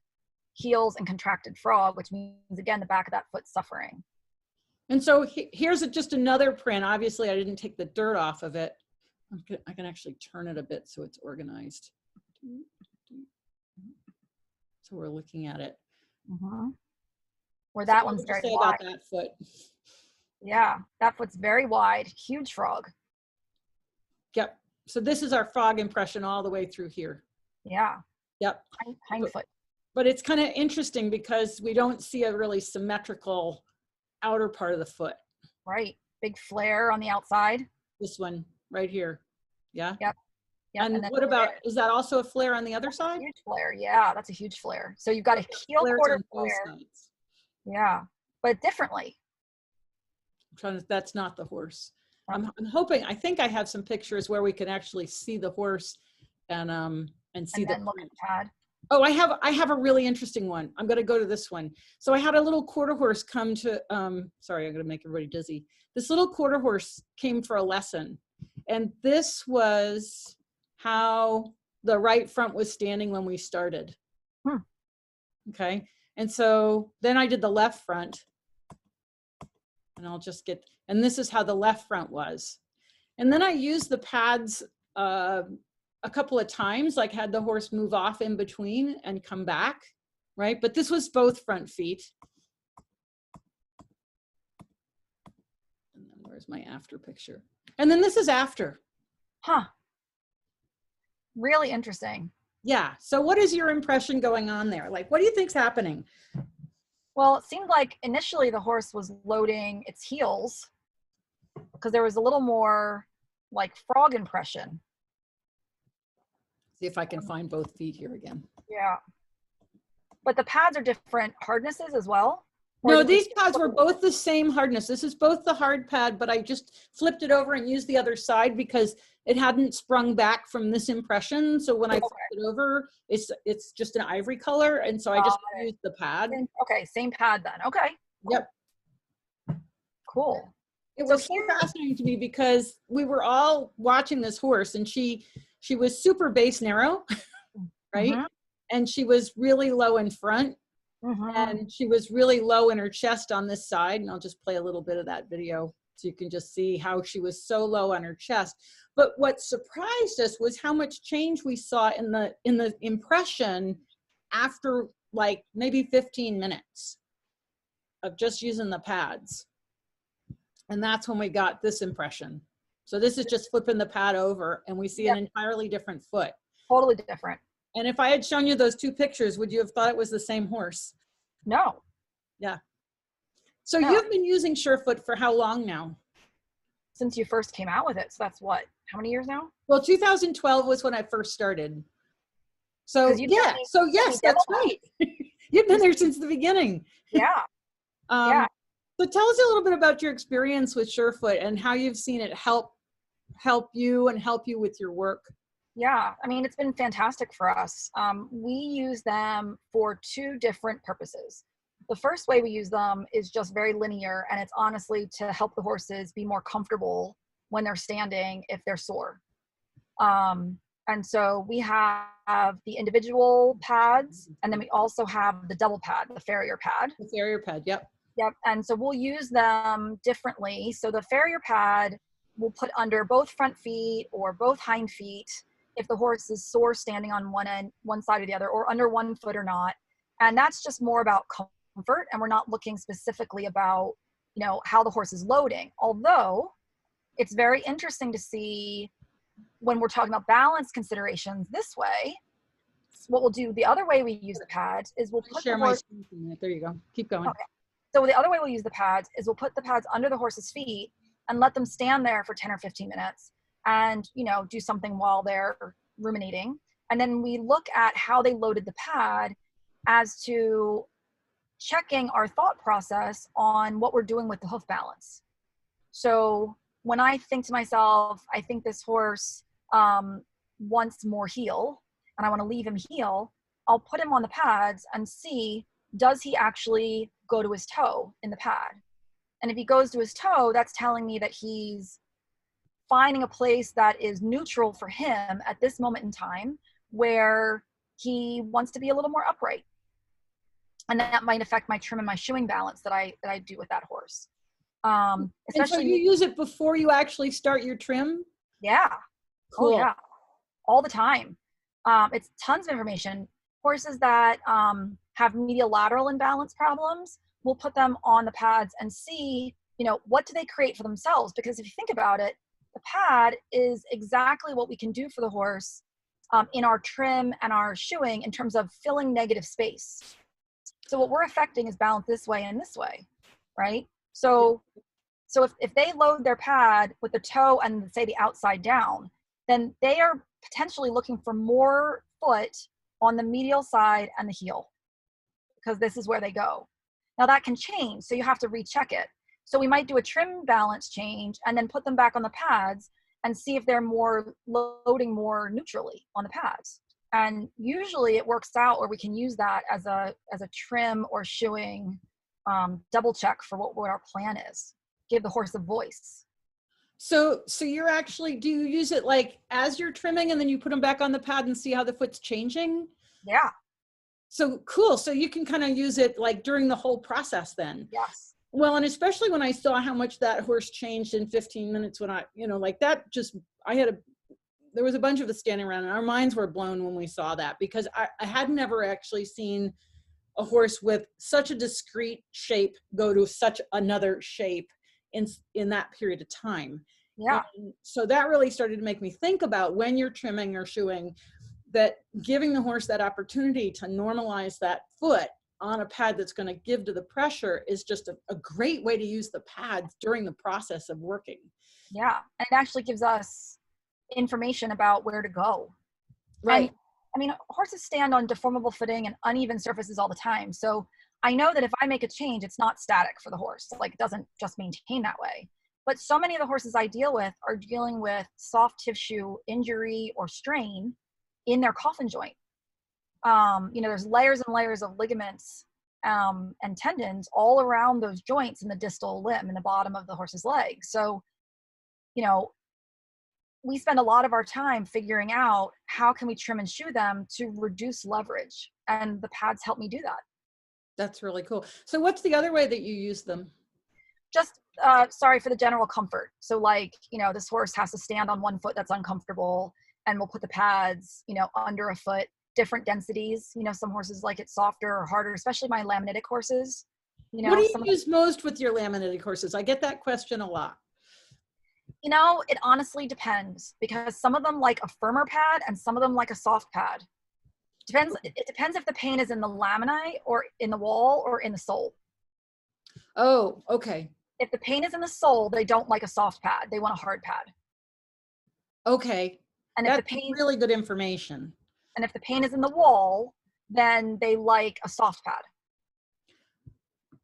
[SPEAKER 2] heels and contracted frog, which means, again, the back of that foot suffering.
[SPEAKER 1] And so here's just another print. Obviously, I didn't take the dirt off of it. I can actually turn it a bit so it's organized. So we're looking at it.
[SPEAKER 2] Where that one's very wide.
[SPEAKER 1] About that foot.
[SPEAKER 2] Yeah, that foot's very wide. Huge frog.
[SPEAKER 1] Yep. So this is our frog impression all the way through here.
[SPEAKER 2] Yeah.
[SPEAKER 1] Yep.
[SPEAKER 2] Hind foot.
[SPEAKER 1] But it's kind of interesting because we don't see a really symmetrical outer part of the foot.
[SPEAKER 2] Right. Big flare on the outside.
[SPEAKER 1] This one right here. Yeah.
[SPEAKER 2] Yep.
[SPEAKER 1] And what about, is that also a flare on the other side?
[SPEAKER 2] Huge flare. Yeah, that's a huge flare. So you've got a heel quarter flare. Yeah, but differently.
[SPEAKER 1] That's not the horse. I'm hoping, I think I have some pictures where we can actually see the horse and see the
[SPEAKER 2] look at the pad.
[SPEAKER 1] Oh, I have a really interesting one. I'm going to go to this one. So I had a little quarter horse come to, sorry, I'm going to make everybody dizzy. This little quarter horse came for a lesson. And this was how the right front was standing when we started. Okay. And so then I did the left front. And I'll just get, and this is how the left front was. And then I used the pads a couple of times, like had the horse move off in between and come back, right? But this was both front feet. And then where's my after picture? And then this is after.
[SPEAKER 2] Huh. Really interesting.
[SPEAKER 1] Yeah. So what is your impression going on there? Like, what do you think's happening?
[SPEAKER 2] Well, it seemed like initially the horse was loading its heels because there was a little more like frog impression.
[SPEAKER 1] See if I can find both feet here again.
[SPEAKER 2] Yeah. But the pads are different hardnesses as well?
[SPEAKER 1] No, these pads were both the same hardness. This is both the hard pad, but I just flipped it over and used the other side because it hadn't sprung back from this impression. So when I flipped it over, it's just an ivory color. And so I just used the pad.
[SPEAKER 2] Okay, same pad then. Okay.
[SPEAKER 1] Yep.
[SPEAKER 2] Cool.
[SPEAKER 1] It was so fascinating to me because we were all watching this horse and she was super base narrow, right?
[SPEAKER 2] Mm-hmm.
[SPEAKER 1] And she was really low in front.
[SPEAKER 2] Mm-hmm.
[SPEAKER 1] And she was really low in her chest on this side. And I'll just play a little bit of that video so you can just see how she was so low on her chest. But what surprised us was how much change we saw in the impression after like maybe 15 minutes of just using the pads. And that's when we got this impression. So this is just flipping the pad over and we see an entirely different foot.
[SPEAKER 2] Totally different.
[SPEAKER 1] And if I had shown you those two pictures, would you have thought it was the same horse?
[SPEAKER 2] No.
[SPEAKER 1] Yeah. So you've been using Surefoot for how long now?
[SPEAKER 2] Since you first came out with it. So that's what, how many years now?
[SPEAKER 1] Well, 2012 was when I first started. So yeah, so yes, that's right. You've been there since the beginning.
[SPEAKER 2] Yeah. Yeah.
[SPEAKER 1] So tell us a little bit about your experience with Surefoot and how you've seen it help you and help you with your work.
[SPEAKER 2] Yeah, I mean, it's been fantastic for us. We use them for two different purposes. The first way we use them is just very linear, and it's honestly to help the horses be more comfortable when they're standing if they're sore. And so we have the individual pads, and then we also have the double pad, the Farrier Pad.
[SPEAKER 1] The Farrier Pad, yep.
[SPEAKER 2] Yep, and so we'll use them differently. So the Farrier Pad we'll put under both front feet or both hind feet if the horse is sore standing on one side or the other, or under one foot or not. And that's just more about comfort, and we're not looking specifically about, you know, how the horse is loading. Although it's very interesting to see when we're talking about balance considerations this way. What we'll do, the other way we use the pads is we'll put
[SPEAKER 1] share my screen for a minute. There you go. Keep going.
[SPEAKER 2] Okay. So the other way we'll use the pads is we'll put the pads under the horse's feet and let them stand there for 10 or 15 minutes and, you know, do something while they're ruminating. And then we look at how they loaded the pad as to checking our thought process on what we're doing with the hoof balance. So when I think to myself, I think this horse wants more heel and I want to leave him heel, I'll put him on the pads and see, does he actually go to his toe in the pad? And if he goes to his toe, that's telling me that he's finding a place that is neutral for him at this moment in time where he wants to be a little more upright. And that might affect my trim and my shoeing balance that I do with that horse. Especially,
[SPEAKER 1] and so you use it before you actually start your trim?
[SPEAKER 2] Yeah.
[SPEAKER 1] Cool.
[SPEAKER 2] Oh, yeah. All the time. It's tons of information. Horses that have medial lateral imbalance problems, we'll put them on the pads and see, you know, what do they create for themselves? Because if you think about it, the pad is exactly what we can do for the horse in our trim and our shoeing in terms of filling negative space. So what we're affecting is balance this way and this way, right? So if they load their pad with the toe and say the outside down, then they are potentially looking for more foot on the medial side and the heel, because this is where they go. Now that can change, so you have to recheck it. So we might do a trim balance change and then put them back on the pads and see if they're more loading more neutrally on the pads. And usually it works out where we can use that as a trim or shoeing double check for what our plan is. Give the horse a voice.
[SPEAKER 1] So you're actually, do you use it like as you're trimming and then you put them back on the pad and see how the foot's changing?
[SPEAKER 2] Yeah.
[SPEAKER 1] So cool. So you can kind of use it like during the whole process then.
[SPEAKER 2] Yes.
[SPEAKER 1] Well, and especially when I saw how much that horse changed in 15 minutes when I, you know, like that just, there was a bunch of us standing around and our minds were blown when we saw that, because I had never actually seen a horse with such a discrete shape go to such another shape in that period of time.
[SPEAKER 2] Yeah.
[SPEAKER 1] So that really started to make me think about when you're trimming or shoeing, that giving the horse that opportunity to normalize that foot on a pad that's going to give to the pressure is just a great way to use the pads during the process of working.
[SPEAKER 2] Yeah. And it actually gives us information about where to go.
[SPEAKER 1] Right.
[SPEAKER 2] And I mean, horses stand on deformable footing and uneven surfaces all the time. So I know that if I make a change, it's not static for the horse. Like, it doesn't just maintain that way. But so many of the horses I deal with are dealing with soft tissue injury or strain in their coffin joint. There's layers and layers of ligaments and tendons all around those joints in the distal limb in the bottom of the horse's leg. So, we spend a lot of our time figuring out how can we trim and shoe them to reduce leverage, and the pads help me do that.
[SPEAKER 1] That's really cool. So what's the other way that you use them?
[SPEAKER 2] Just for the general comfort. So this horse has to stand on one foot that's uncomfortable, and we'll put the pads under a foot, different densities. Some horses like it softer or harder, especially my laminitic horses.
[SPEAKER 1] What do you use most with your laminitic horses? I get that question a lot.
[SPEAKER 2] It honestly depends, because some of them like a firmer pad and some of them like a soft pad. It depends if the pain is in the laminae or in the wall or in the sole.
[SPEAKER 1] Oh, okay.
[SPEAKER 2] If the pain is in the sole, they don't like a soft pad. They want a hard pad.
[SPEAKER 1] Okay.
[SPEAKER 2] And
[SPEAKER 1] that's really good information.
[SPEAKER 2] And if the pain is in the wall, then they like a soft pad.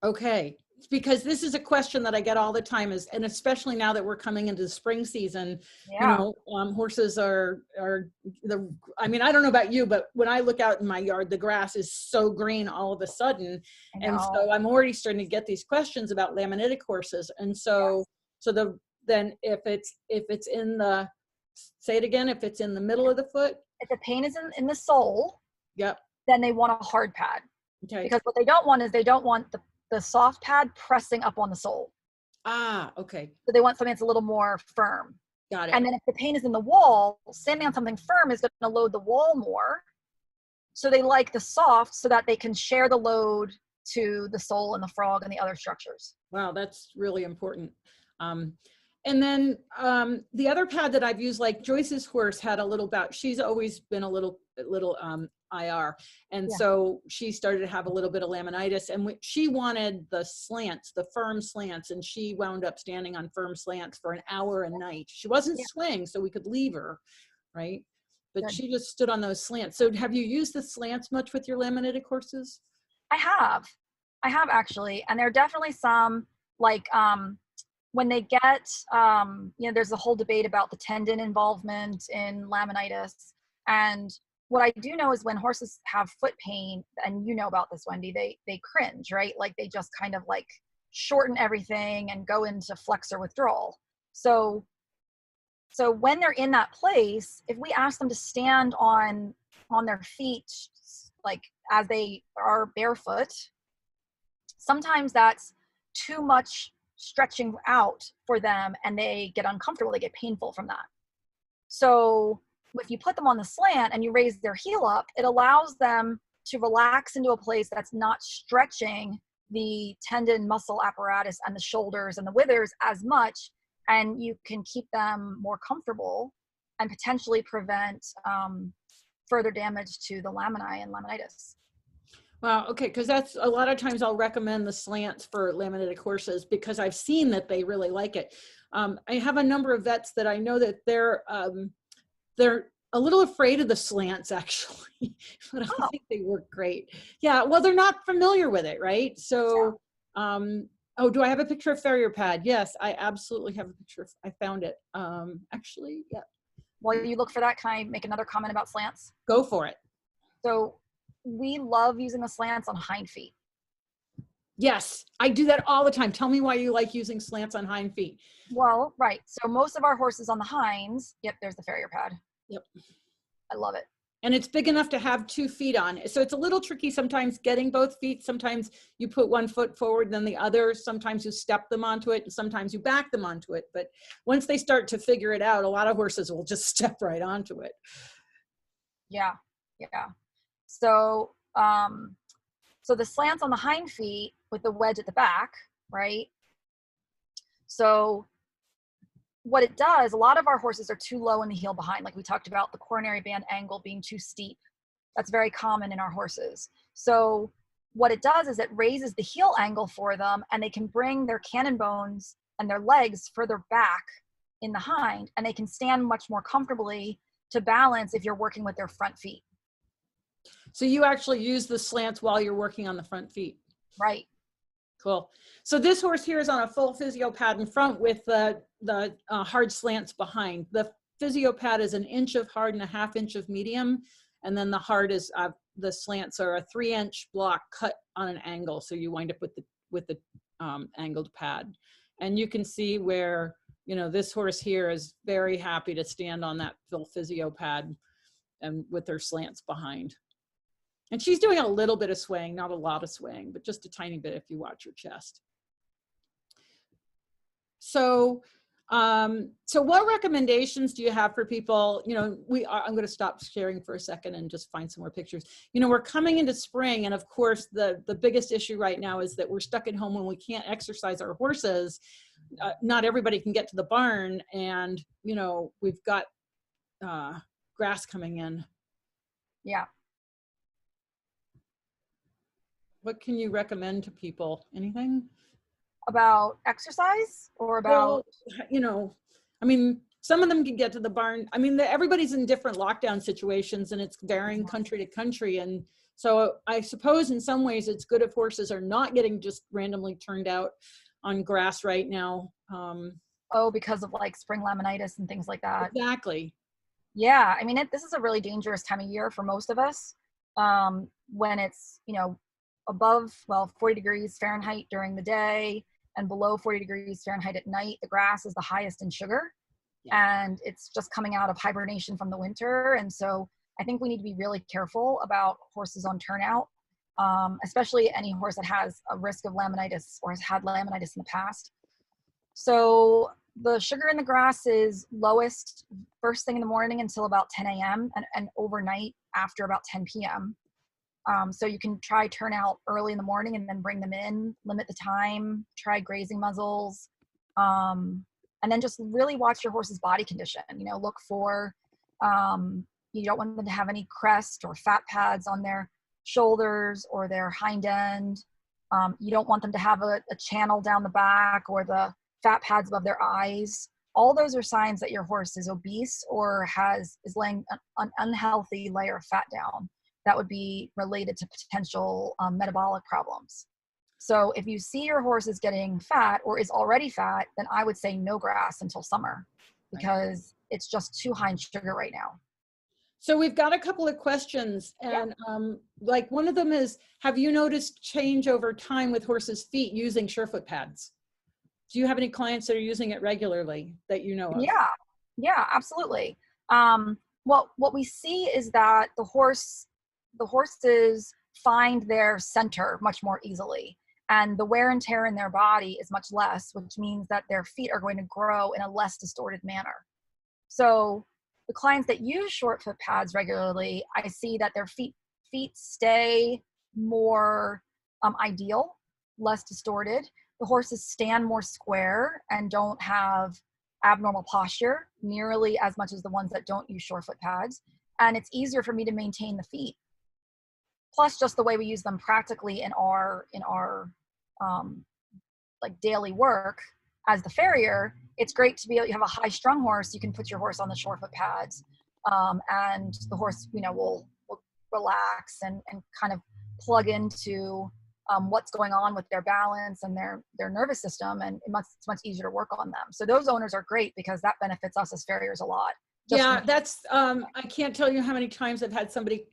[SPEAKER 1] Okay. Because this is a question that I get all the time, and especially now that we're coming into the spring season, horses are I don't know about you, but when I look out in my yard, the grass is so green all of a sudden. And so I'm already starting to get these questions about laminitic horses. And so, then if it's in the, say it again, if it's in the middle of the foot.
[SPEAKER 2] If the pain is in the sole,
[SPEAKER 1] yep,
[SPEAKER 2] then they want a hard pad.
[SPEAKER 1] Okay.
[SPEAKER 2] Because what they don't want is the soft pad pressing up on the sole.
[SPEAKER 1] Ah, okay.
[SPEAKER 2] So they want something that's a little more firm.
[SPEAKER 1] Got it.
[SPEAKER 2] And then if the pain is in the wall, standing on something firm is going to load the wall more. So they like the soft so that they can share the load to the sole and the frog and the other structures.
[SPEAKER 1] Wow, that's really important. And then the other pad that I've used, like Joyce's horse had a little bout. She's always been a little IR. And so she started to have a little bit of laminitis, and she wanted the slants, the firm slants, and she wound up standing on firm slants for an hour a night. She wasn't swaying, so we could leave her, right? But she just stood on those slants. So have you used the slants much with your laminitic horses?
[SPEAKER 2] I have actually. And there are definitely some, when they get, there's a whole debate about the tendon involvement in laminitis. And what I do know is when horses have foot pain, and you know about this, Wendy, they cringe, right? Like they just kind of like shorten everything and go into flexor withdrawal. So when they're in that place, if we ask them to stand on their feet, like as they are barefoot, sometimes that's too much stretching out for them and they get uncomfortable, they get painful from that. So if you put them on the slant and you raise their heel up, it allows them to relax into a place that's not stretching the tendon muscle apparatus and the shoulders and the withers as much, and you can keep them more comfortable and potentially prevent further damage to the laminae and laminitis.
[SPEAKER 1] Wow. Okay. Because that's a lot of times I'll recommend the slants for laminitic horses because I've seen that they really like it. I have a number of vets that I know that they're a little afraid of the slants actually, but I think they work great. Yeah. Well, they're not familiar with it, right? So, oh, do I have a picture of Farrier Pad? Yes, I absolutely have a picture. I found it. Actually, yeah.
[SPEAKER 2] While you look for that, can I make another comment about slants?
[SPEAKER 1] Go for it.
[SPEAKER 2] So we love using the slants on hind feet.
[SPEAKER 1] Yes, I do that all the time. Tell me why you like using slants on hind feet.
[SPEAKER 2] Well, right. So most of our horses on the hinds, yep, there's the Farrier Pad.
[SPEAKER 1] Yep.
[SPEAKER 2] I love it.
[SPEAKER 1] And it's big enough to have 2 feet on. So it's a little tricky sometimes getting both feet. Sometimes you put one foot forward, then the other. Sometimes you step them onto it, and sometimes you back them onto it. But once they start to figure it out, a lot of horses will just step right onto it.
[SPEAKER 2] Yeah, yeah. So, so the slants on the hind feet with the wedge at the back, right? So what it does, a lot of our horses are too low in the heel behind. Like we talked about the coronary band angle being too steep. That's very common in our horses. So what it does is it raises the heel angle for them, and they can bring their cannon bones and their legs further back in the hind, and they can stand much more comfortably to balance if you're working with their front feet.
[SPEAKER 1] So you actually use the slants while you're working on the front feet.
[SPEAKER 2] Right.
[SPEAKER 1] Cool. So this horse here is on a full physio pad in front with the hard slants behind. The physio pad is 1 inch of hard and 1/2 inch of medium. And then the hard is, the slants are a 3-inch block cut on an angle. So you wind up with the angled pad. And you can see where, you know, this horse here is very happy to stand on that full physio pad and with their slants behind. And she's doing a little bit of swaying, not a lot of swaying, but just a tiny bit if you watch her chest. So, so what recommendations do you have for people? You know, I'm going to stop sharing for a second and just find some more pictures. You know, we're coming into spring, and of course, the biggest issue right now is that we're stuck at home when we can't exercise our horses. Not everybody can get to the barn, and you know, we've got grass coming in.
[SPEAKER 2] Yeah.
[SPEAKER 1] What can you recommend to people? Anything?
[SPEAKER 2] About exercise or about?
[SPEAKER 1] Well, you know, I mean, some of them can get to the barn. I mean, everybody's in different lockdown situations, and it's varying country to country. And so I suppose in some ways it's good if horses are not getting just randomly turned out on grass right now.
[SPEAKER 2] Oh, because of like spring laminitis and things like that.
[SPEAKER 1] Exactly.
[SPEAKER 2] Yeah, I mean, this is a really dangerous time of year for most of us, when it's, you know, above, well, 40 degrees Fahrenheit during the day and below 40 degrees Fahrenheit at night. The grass is the highest in sugar, and it's just coming out of hibernation from the winter. And so I think we need to be really careful about horses on turnout, especially any horse that has a risk of laminitis or has had laminitis in the past. So the sugar in the grass is lowest first thing in the morning until about 10 a.m. and overnight after about 10 p.m. So you can try turnout early in the morning and then bring them in, limit the time, try grazing muzzles, and then just really watch your horse's body condition. You know, look for, you don't want them to have any crest or fat pads on their shoulders or their hind end. You don't want them to have a channel down the back or the fat pads above their eyes. All those are signs that your horse is obese or is laying an unhealthy layer of fat down that would be related to potential metabolic problems. So if you see your horse is getting fat or is already fat, then I would say no grass until summer, because it's just too high in sugar right now.
[SPEAKER 1] So we've got a couple of questions, and like one of them is, have you noticed change over time with horses' feet using surefoot pads? Do you have any clients that are using it regularly that you know of?
[SPEAKER 2] Yeah, absolutely. What we see is that the horses find their center much more easily, and the wear and tear in their body is much less, which means that their feet are going to grow in a less distorted manner. So the clients that use short foot pads regularly, I see that their feet stay more ideal, less distorted. The horses stand more square and don't have abnormal posture nearly as much as the ones that don't use short foot pads. And it's easier for me to maintain the feet. Plus, just the way we use them practically in our like daily work as the farrier, it's great to be able, you have a high strung horse, you can put your horse on the short foot pads, and the horse, you know, will relax and kind of plug into what's going on with their balance and their nervous system, and it's much easier to work on them. So those owners are great because that benefits us as farriers a lot.
[SPEAKER 1] Yeah, that's, I can't tell you how many times I've had somebody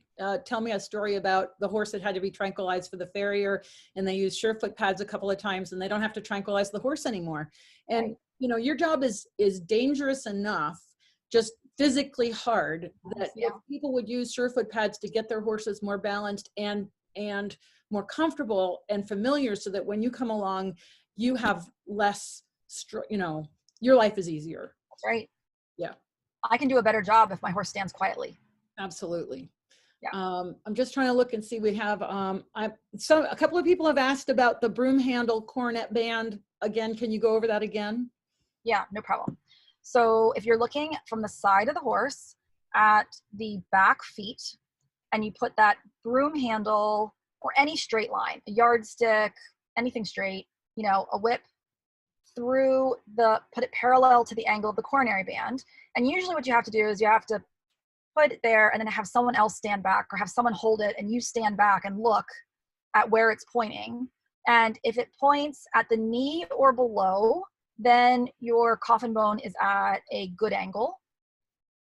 [SPEAKER 1] tell me a story about the horse that had to be tranquilized for the farrier, and they used surefoot pads a couple of times, and they don't have to tranquilize the horse anymore. And you know, your job is dangerous enough, just physically hard, that if people would use surefoot pads to get their horses more balanced and more comfortable and familiar, so that when you come along, you have less, you know, your life is easier.
[SPEAKER 2] That's right.
[SPEAKER 1] Yeah.
[SPEAKER 2] I can do a better job if my horse stands quietly.
[SPEAKER 1] Absolutely.
[SPEAKER 2] Yeah.
[SPEAKER 1] I'm just trying to look and see, we have, a couple of people have asked about the broom handle cornet band. Again, can you go over that again?
[SPEAKER 2] Yeah, no problem. So if you're looking from the side of the horse at the back feet, and you put that broom handle or any straight line, a yardstick, anything straight, you know, a whip, through put it parallel to the angle of the coronary band. And usually what you have to do is you have to put it there and then have someone else stand back, or have someone hold it and you stand back and look at where it's pointing. And if it points at the knee or below, then your coffin bone is at a good angle,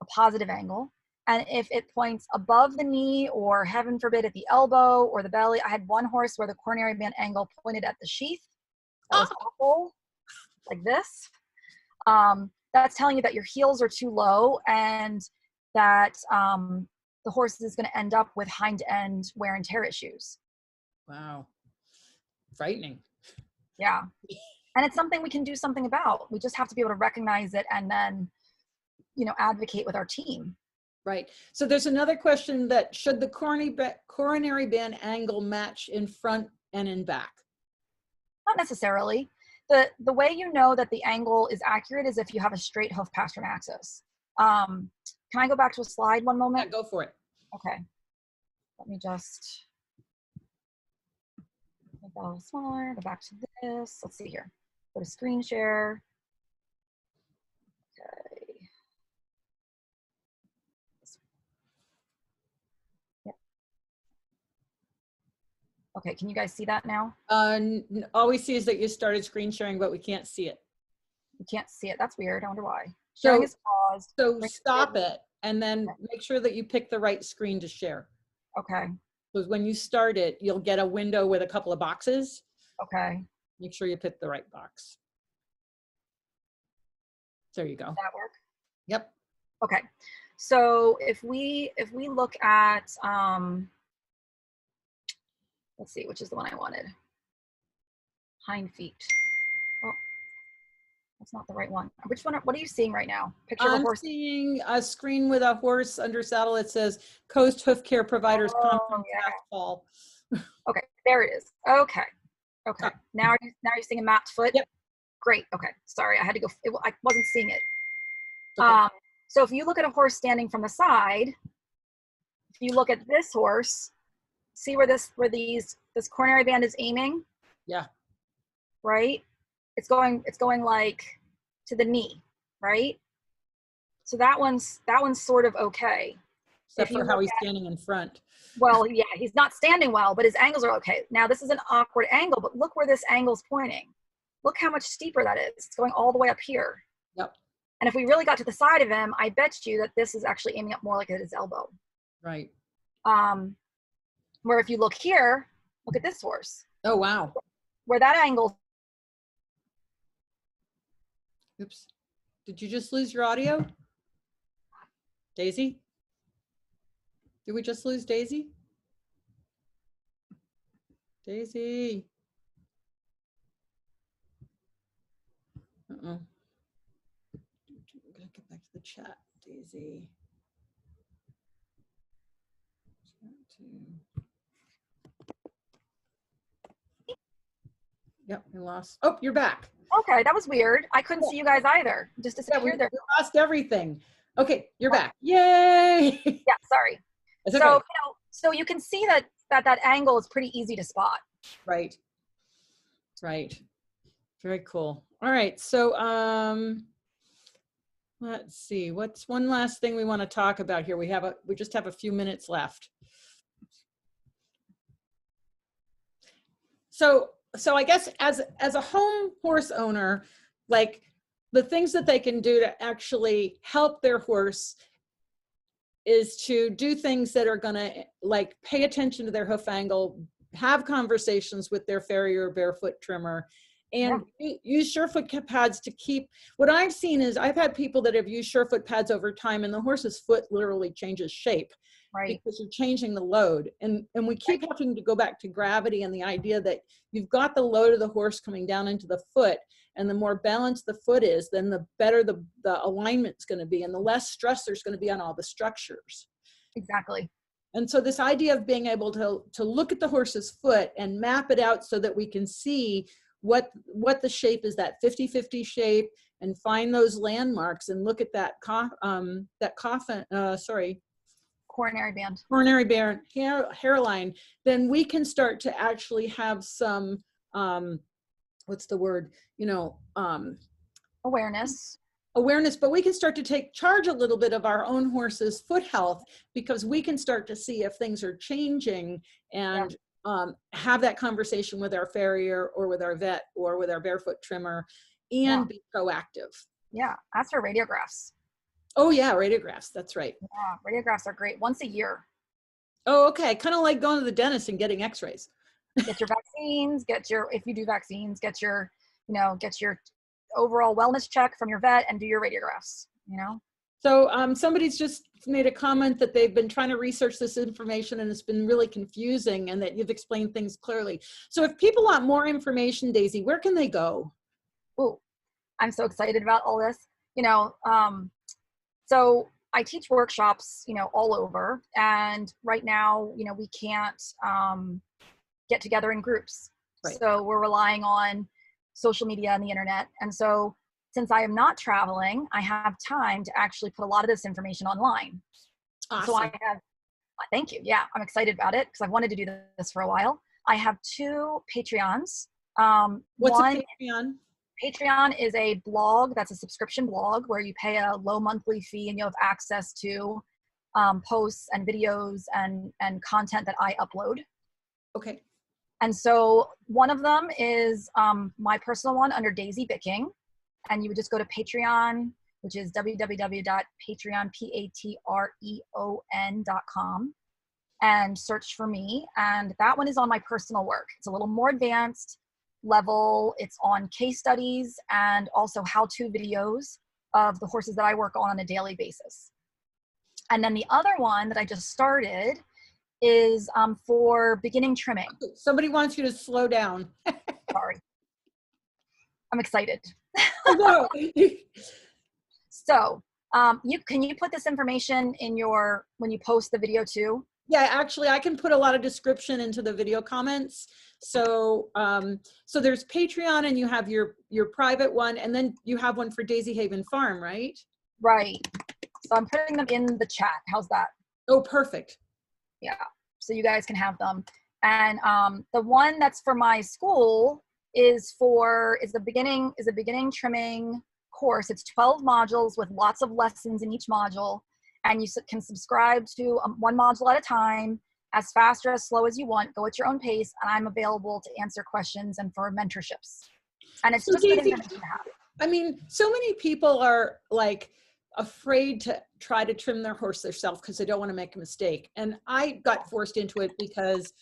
[SPEAKER 2] a positive angle. And if it points above the knee, or heaven forbid at the elbow or the belly, I had one horse where the coronary band angle pointed at the sheath. That was awful, like this. That's telling you that your heels are too low, and that the horse is going to end up with hind end wear and tear issues.
[SPEAKER 1] Wow. Frightening.
[SPEAKER 2] Yeah. And it's something we can do something about. We just have to be able to recognize it and then, you know, advocate with our team.
[SPEAKER 1] Right. So there's another question: that should the coronary band angle match in front and in back?
[SPEAKER 2] Not necessarily. The way you know that the angle is accurate is if you have a straight hoof pastern axis. Can I go back to a slide one moment?
[SPEAKER 1] Yeah, go for it.
[SPEAKER 2] Okay. Let me just make that a little smaller. Go back to this. Let's see here. Go to screen share. Okay. Okay, can you guys see that now?
[SPEAKER 1] All we see is that you started screen sharing, but we can't see it.
[SPEAKER 2] You can't see it. That's weird. I wonder why.
[SPEAKER 1] So,
[SPEAKER 2] Sharing is paused.
[SPEAKER 1] So stop it and then make sure that you pick the right screen to share.
[SPEAKER 2] Okay.
[SPEAKER 1] Because when you start it, you'll get a window with a couple of boxes.
[SPEAKER 2] Okay.
[SPEAKER 1] Make sure you pick the right box. There you go.
[SPEAKER 2] Does that work?
[SPEAKER 1] Yep.
[SPEAKER 2] Okay. So if we look at let's see, which is the one I wanted. Hind feet. Oh, that's not the right one. Which one? What are you seeing right now? Picture of a horse.
[SPEAKER 1] I'm seeing a screen with a horse under saddle. It says Coast Hoof Care Providers Conference last fall.
[SPEAKER 2] Okay, there it is. Okay. Okay. Now you're seeing a mapped foot?
[SPEAKER 1] Yep.
[SPEAKER 2] Great. Okay. Sorry, I had to go. I wasn't seeing it.
[SPEAKER 1] Okay.
[SPEAKER 2] So if you look at a horse standing from the side, if you look at this horse, see where this coronary band is aiming?
[SPEAKER 1] Yeah.
[SPEAKER 2] Right? It's going like to the knee, right? So that one's sort of okay.
[SPEAKER 1] Except for how he's standing in front.
[SPEAKER 2] Well, yeah, he's not standing well, but his angles are okay. Now this is an awkward angle, but look where this angle's pointing. Look how much steeper that is. It's going all the way up here.
[SPEAKER 1] Yep.
[SPEAKER 2] And if we really got to the side of him, I bet you that this is actually aiming up more like at his elbow.
[SPEAKER 1] Right.
[SPEAKER 2] Where if you look here, look at this horse.
[SPEAKER 1] Oh, wow.
[SPEAKER 2] Where that angle.
[SPEAKER 1] Oops. Did you just lose your audio? Daisy? Did we just lose Daisy? Daisy. Uh-oh. I'm gonna get back to the chat, Daisy. Yep, we lost. Oh, you're back.
[SPEAKER 2] Okay, that was weird. I couldn't see you guys either. Just disappeared there.
[SPEAKER 1] We lost everything. Okay, you're back. Yay!
[SPEAKER 2] Yeah, sorry.
[SPEAKER 1] Okay.
[SPEAKER 2] So, so you can see that angle is pretty easy to spot.
[SPEAKER 1] Right. Right. Very cool. All right. So, let's see. What's one last thing we want to talk about here? We just have a few minutes left. So I guess as a home horse owner, like the things that they can do to actually help their horse is to do things that are going to like pay attention to their hoof angle, have conversations with their farrier barefoot trimmer, and use surefoot pads to keep. What I've seen is I've had people that have used surefoot pads over time and the horse's foot literally changes shape. Right. Because you're changing the load. And we keep having to go back to gravity and the idea that you've got the load of the horse coming down into the foot, and the more balanced the foot is, then the better the alignment's going to be, and the less stress there's going to be on all the structures.
[SPEAKER 2] Exactly.
[SPEAKER 1] And so this idea of being able to look at the horse's foot and map it out so that we can see what the shape is, that 50-50 shape, and find those landmarks and look at that
[SPEAKER 2] Coronary band.
[SPEAKER 1] coronary band hairline, then we can start to actually have some, what's the word,
[SPEAKER 2] Awareness.
[SPEAKER 1] But we can start to take charge a little bit of our own horse's foot health, because we can start to see if things are changing, and have that conversation with our farrier or with our vet or with our barefoot trimmer, and be proactive.
[SPEAKER 2] Yeah, ask for radiographs.
[SPEAKER 1] Oh yeah, radiographs, that's right.
[SPEAKER 2] Yeah, radiographs are great, once a year.
[SPEAKER 1] Oh, okay, kind of like going to the dentist and getting x-rays.
[SPEAKER 2] Get your vaccines, if you do vaccines, get your overall wellness check from your vet and do your radiographs,
[SPEAKER 1] So somebody's just made a comment that they've been trying to research this information and it's been really confusing, and that you've explained things clearly. So if people want more information, Daisy, where can they go?
[SPEAKER 2] Oh, I'm so excited about all this. So I teach workshops, all over, and right now, we can't get together in groups. Right. So we're relying on social media and the internet. And so since I am not traveling, I have time to actually put a lot of this information online. Awesome. So thank you. Yeah, I'm excited about it because I've wanted to do this for a while. I have 2 Patreons.
[SPEAKER 1] What's a Patreon?
[SPEAKER 2] Patreon is a blog that's a subscription blog where you pay a low monthly fee and you have access to posts and videos and content that I upload.
[SPEAKER 1] Okay.
[SPEAKER 2] And so one of them is my personal one under Daisy Bicking. And you would just go to Patreon, which is www.patreon.com, and search for me. And that one is on my personal work. It's a little more advanced level. It's on case studies and also how-to videos of the horses that I work on a daily basis. And then the other one that I just started is for beginning trimming.
[SPEAKER 1] Somebody wants you to slow down.
[SPEAKER 2] Sorry. I'm excited.
[SPEAKER 1] Oh, no.
[SPEAKER 2] So can you put this information in when you post the video too?
[SPEAKER 1] Yeah, actually I can put a lot of description into the video comments. So so there's Patreon, and you have your private one, and then you have one for Daisy Haven Farm, right?
[SPEAKER 2] Right. So I'm putting them in the chat. How's that?
[SPEAKER 1] Oh, perfect.
[SPEAKER 2] Yeah. So you guys can have them. And the one that's for my school is a beginning trimming course. It's 12 modules with lots of lessons in each module, and you can subscribe to one module at a time, as fast or as slow as you want. Go at your own pace, and I'm available to answer questions and for mentorships. And it's just good information to have.
[SPEAKER 1] I mean, so many people are like afraid to try to trim their horse themselves because they don't want to make a mistake. And I got forced into it because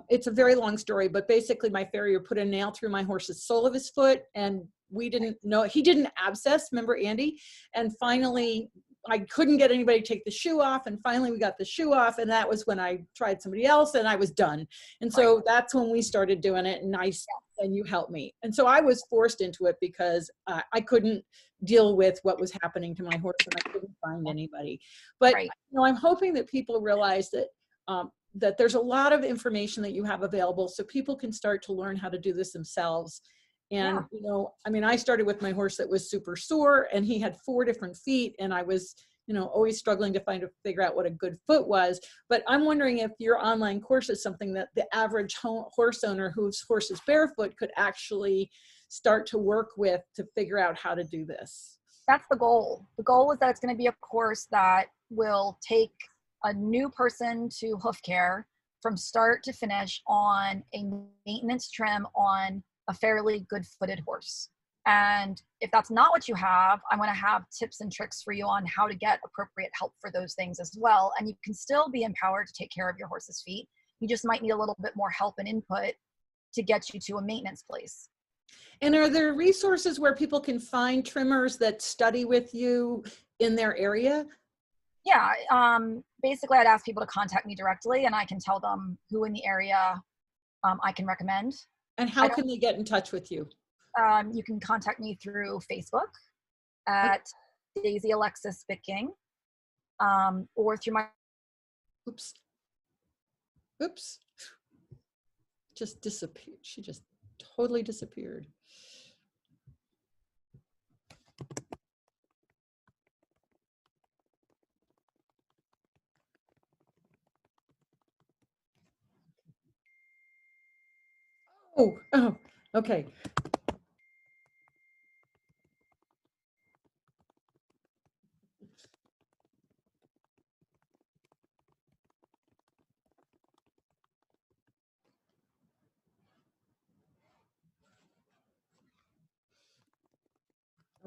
[SPEAKER 1] it's a very long story, but basically my farrier put a nail through my horse's sole of his foot, and we didn't know, he didn't abscess, remember Andy? And finally I couldn't get anybody to take the shoe off, and finally we got the shoe off, and that was when I tried somebody else and I was done. And so that's when we started doing it, and you helped me. And so I was forced into it because I couldn't deal with what was happening to my horse, and I couldn't find anybody. But I'm hoping that people realize that that there's a lot of information that you have available, so people can start to learn how to do this themselves. And I mean, I started with my horse that was super sore, and he had 4 different feet, and I was always struggling to figure out what a good foot was. But I'm wondering if your online course is something that the average horse owner whose horse is barefoot could actually start to work with to figure out how to do this.
[SPEAKER 2] That's the goal. The goal is that it's going to be a course that will take a new person to hoof care from start to finish on a maintenance trim on a fairly good-footed horse. And if that's not what you have, I'm going to have tips and tricks for you on how to get appropriate help for those things as well. And you can still be empowered to take care of your horse's feet. You just might need a little bit more help and input to get you to a maintenance place.
[SPEAKER 1] And are there resources where people can find trimmers that study with you in their area?
[SPEAKER 2] Yeah, basically I'd ask people to contact me directly, and I can tell them who in the area I can recommend.
[SPEAKER 1] And how can they get in touch with you?
[SPEAKER 2] You can contact me through Facebook at Daisy Alexis Bicking, or through my...
[SPEAKER 1] Oops. Just disappeared. She just totally disappeared. Oh, okay.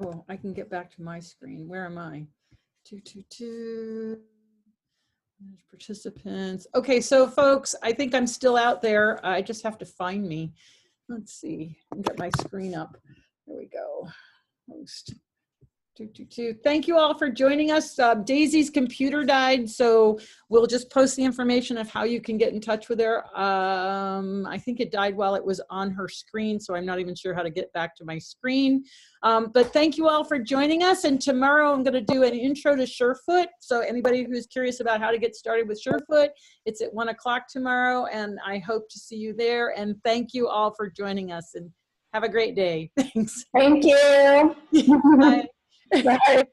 [SPEAKER 1] Oh, I can get back to my screen. Where am I? 222. Manage participants. Okay, so folks, I think I'm still out there. I just have to find me. Let's see. I'll get my screen up. There we go. Host. Thank you all for joining us. Daisy's computer died, so we'll just post the information of how you can get in touch with her. I think it died while it was on her screen, so I'm not even sure how to get back to my screen. But thank you all for joining us, and tomorrow I'm going to do an intro to Surefoot. So anybody who's curious about how to get started with Surefoot, it's at 1 o'clock tomorrow, and I hope to see you there. And thank you all for joining us, and have a great day. Thanks.
[SPEAKER 3] Thank you.
[SPEAKER 1] Bye.
[SPEAKER 3] Bye.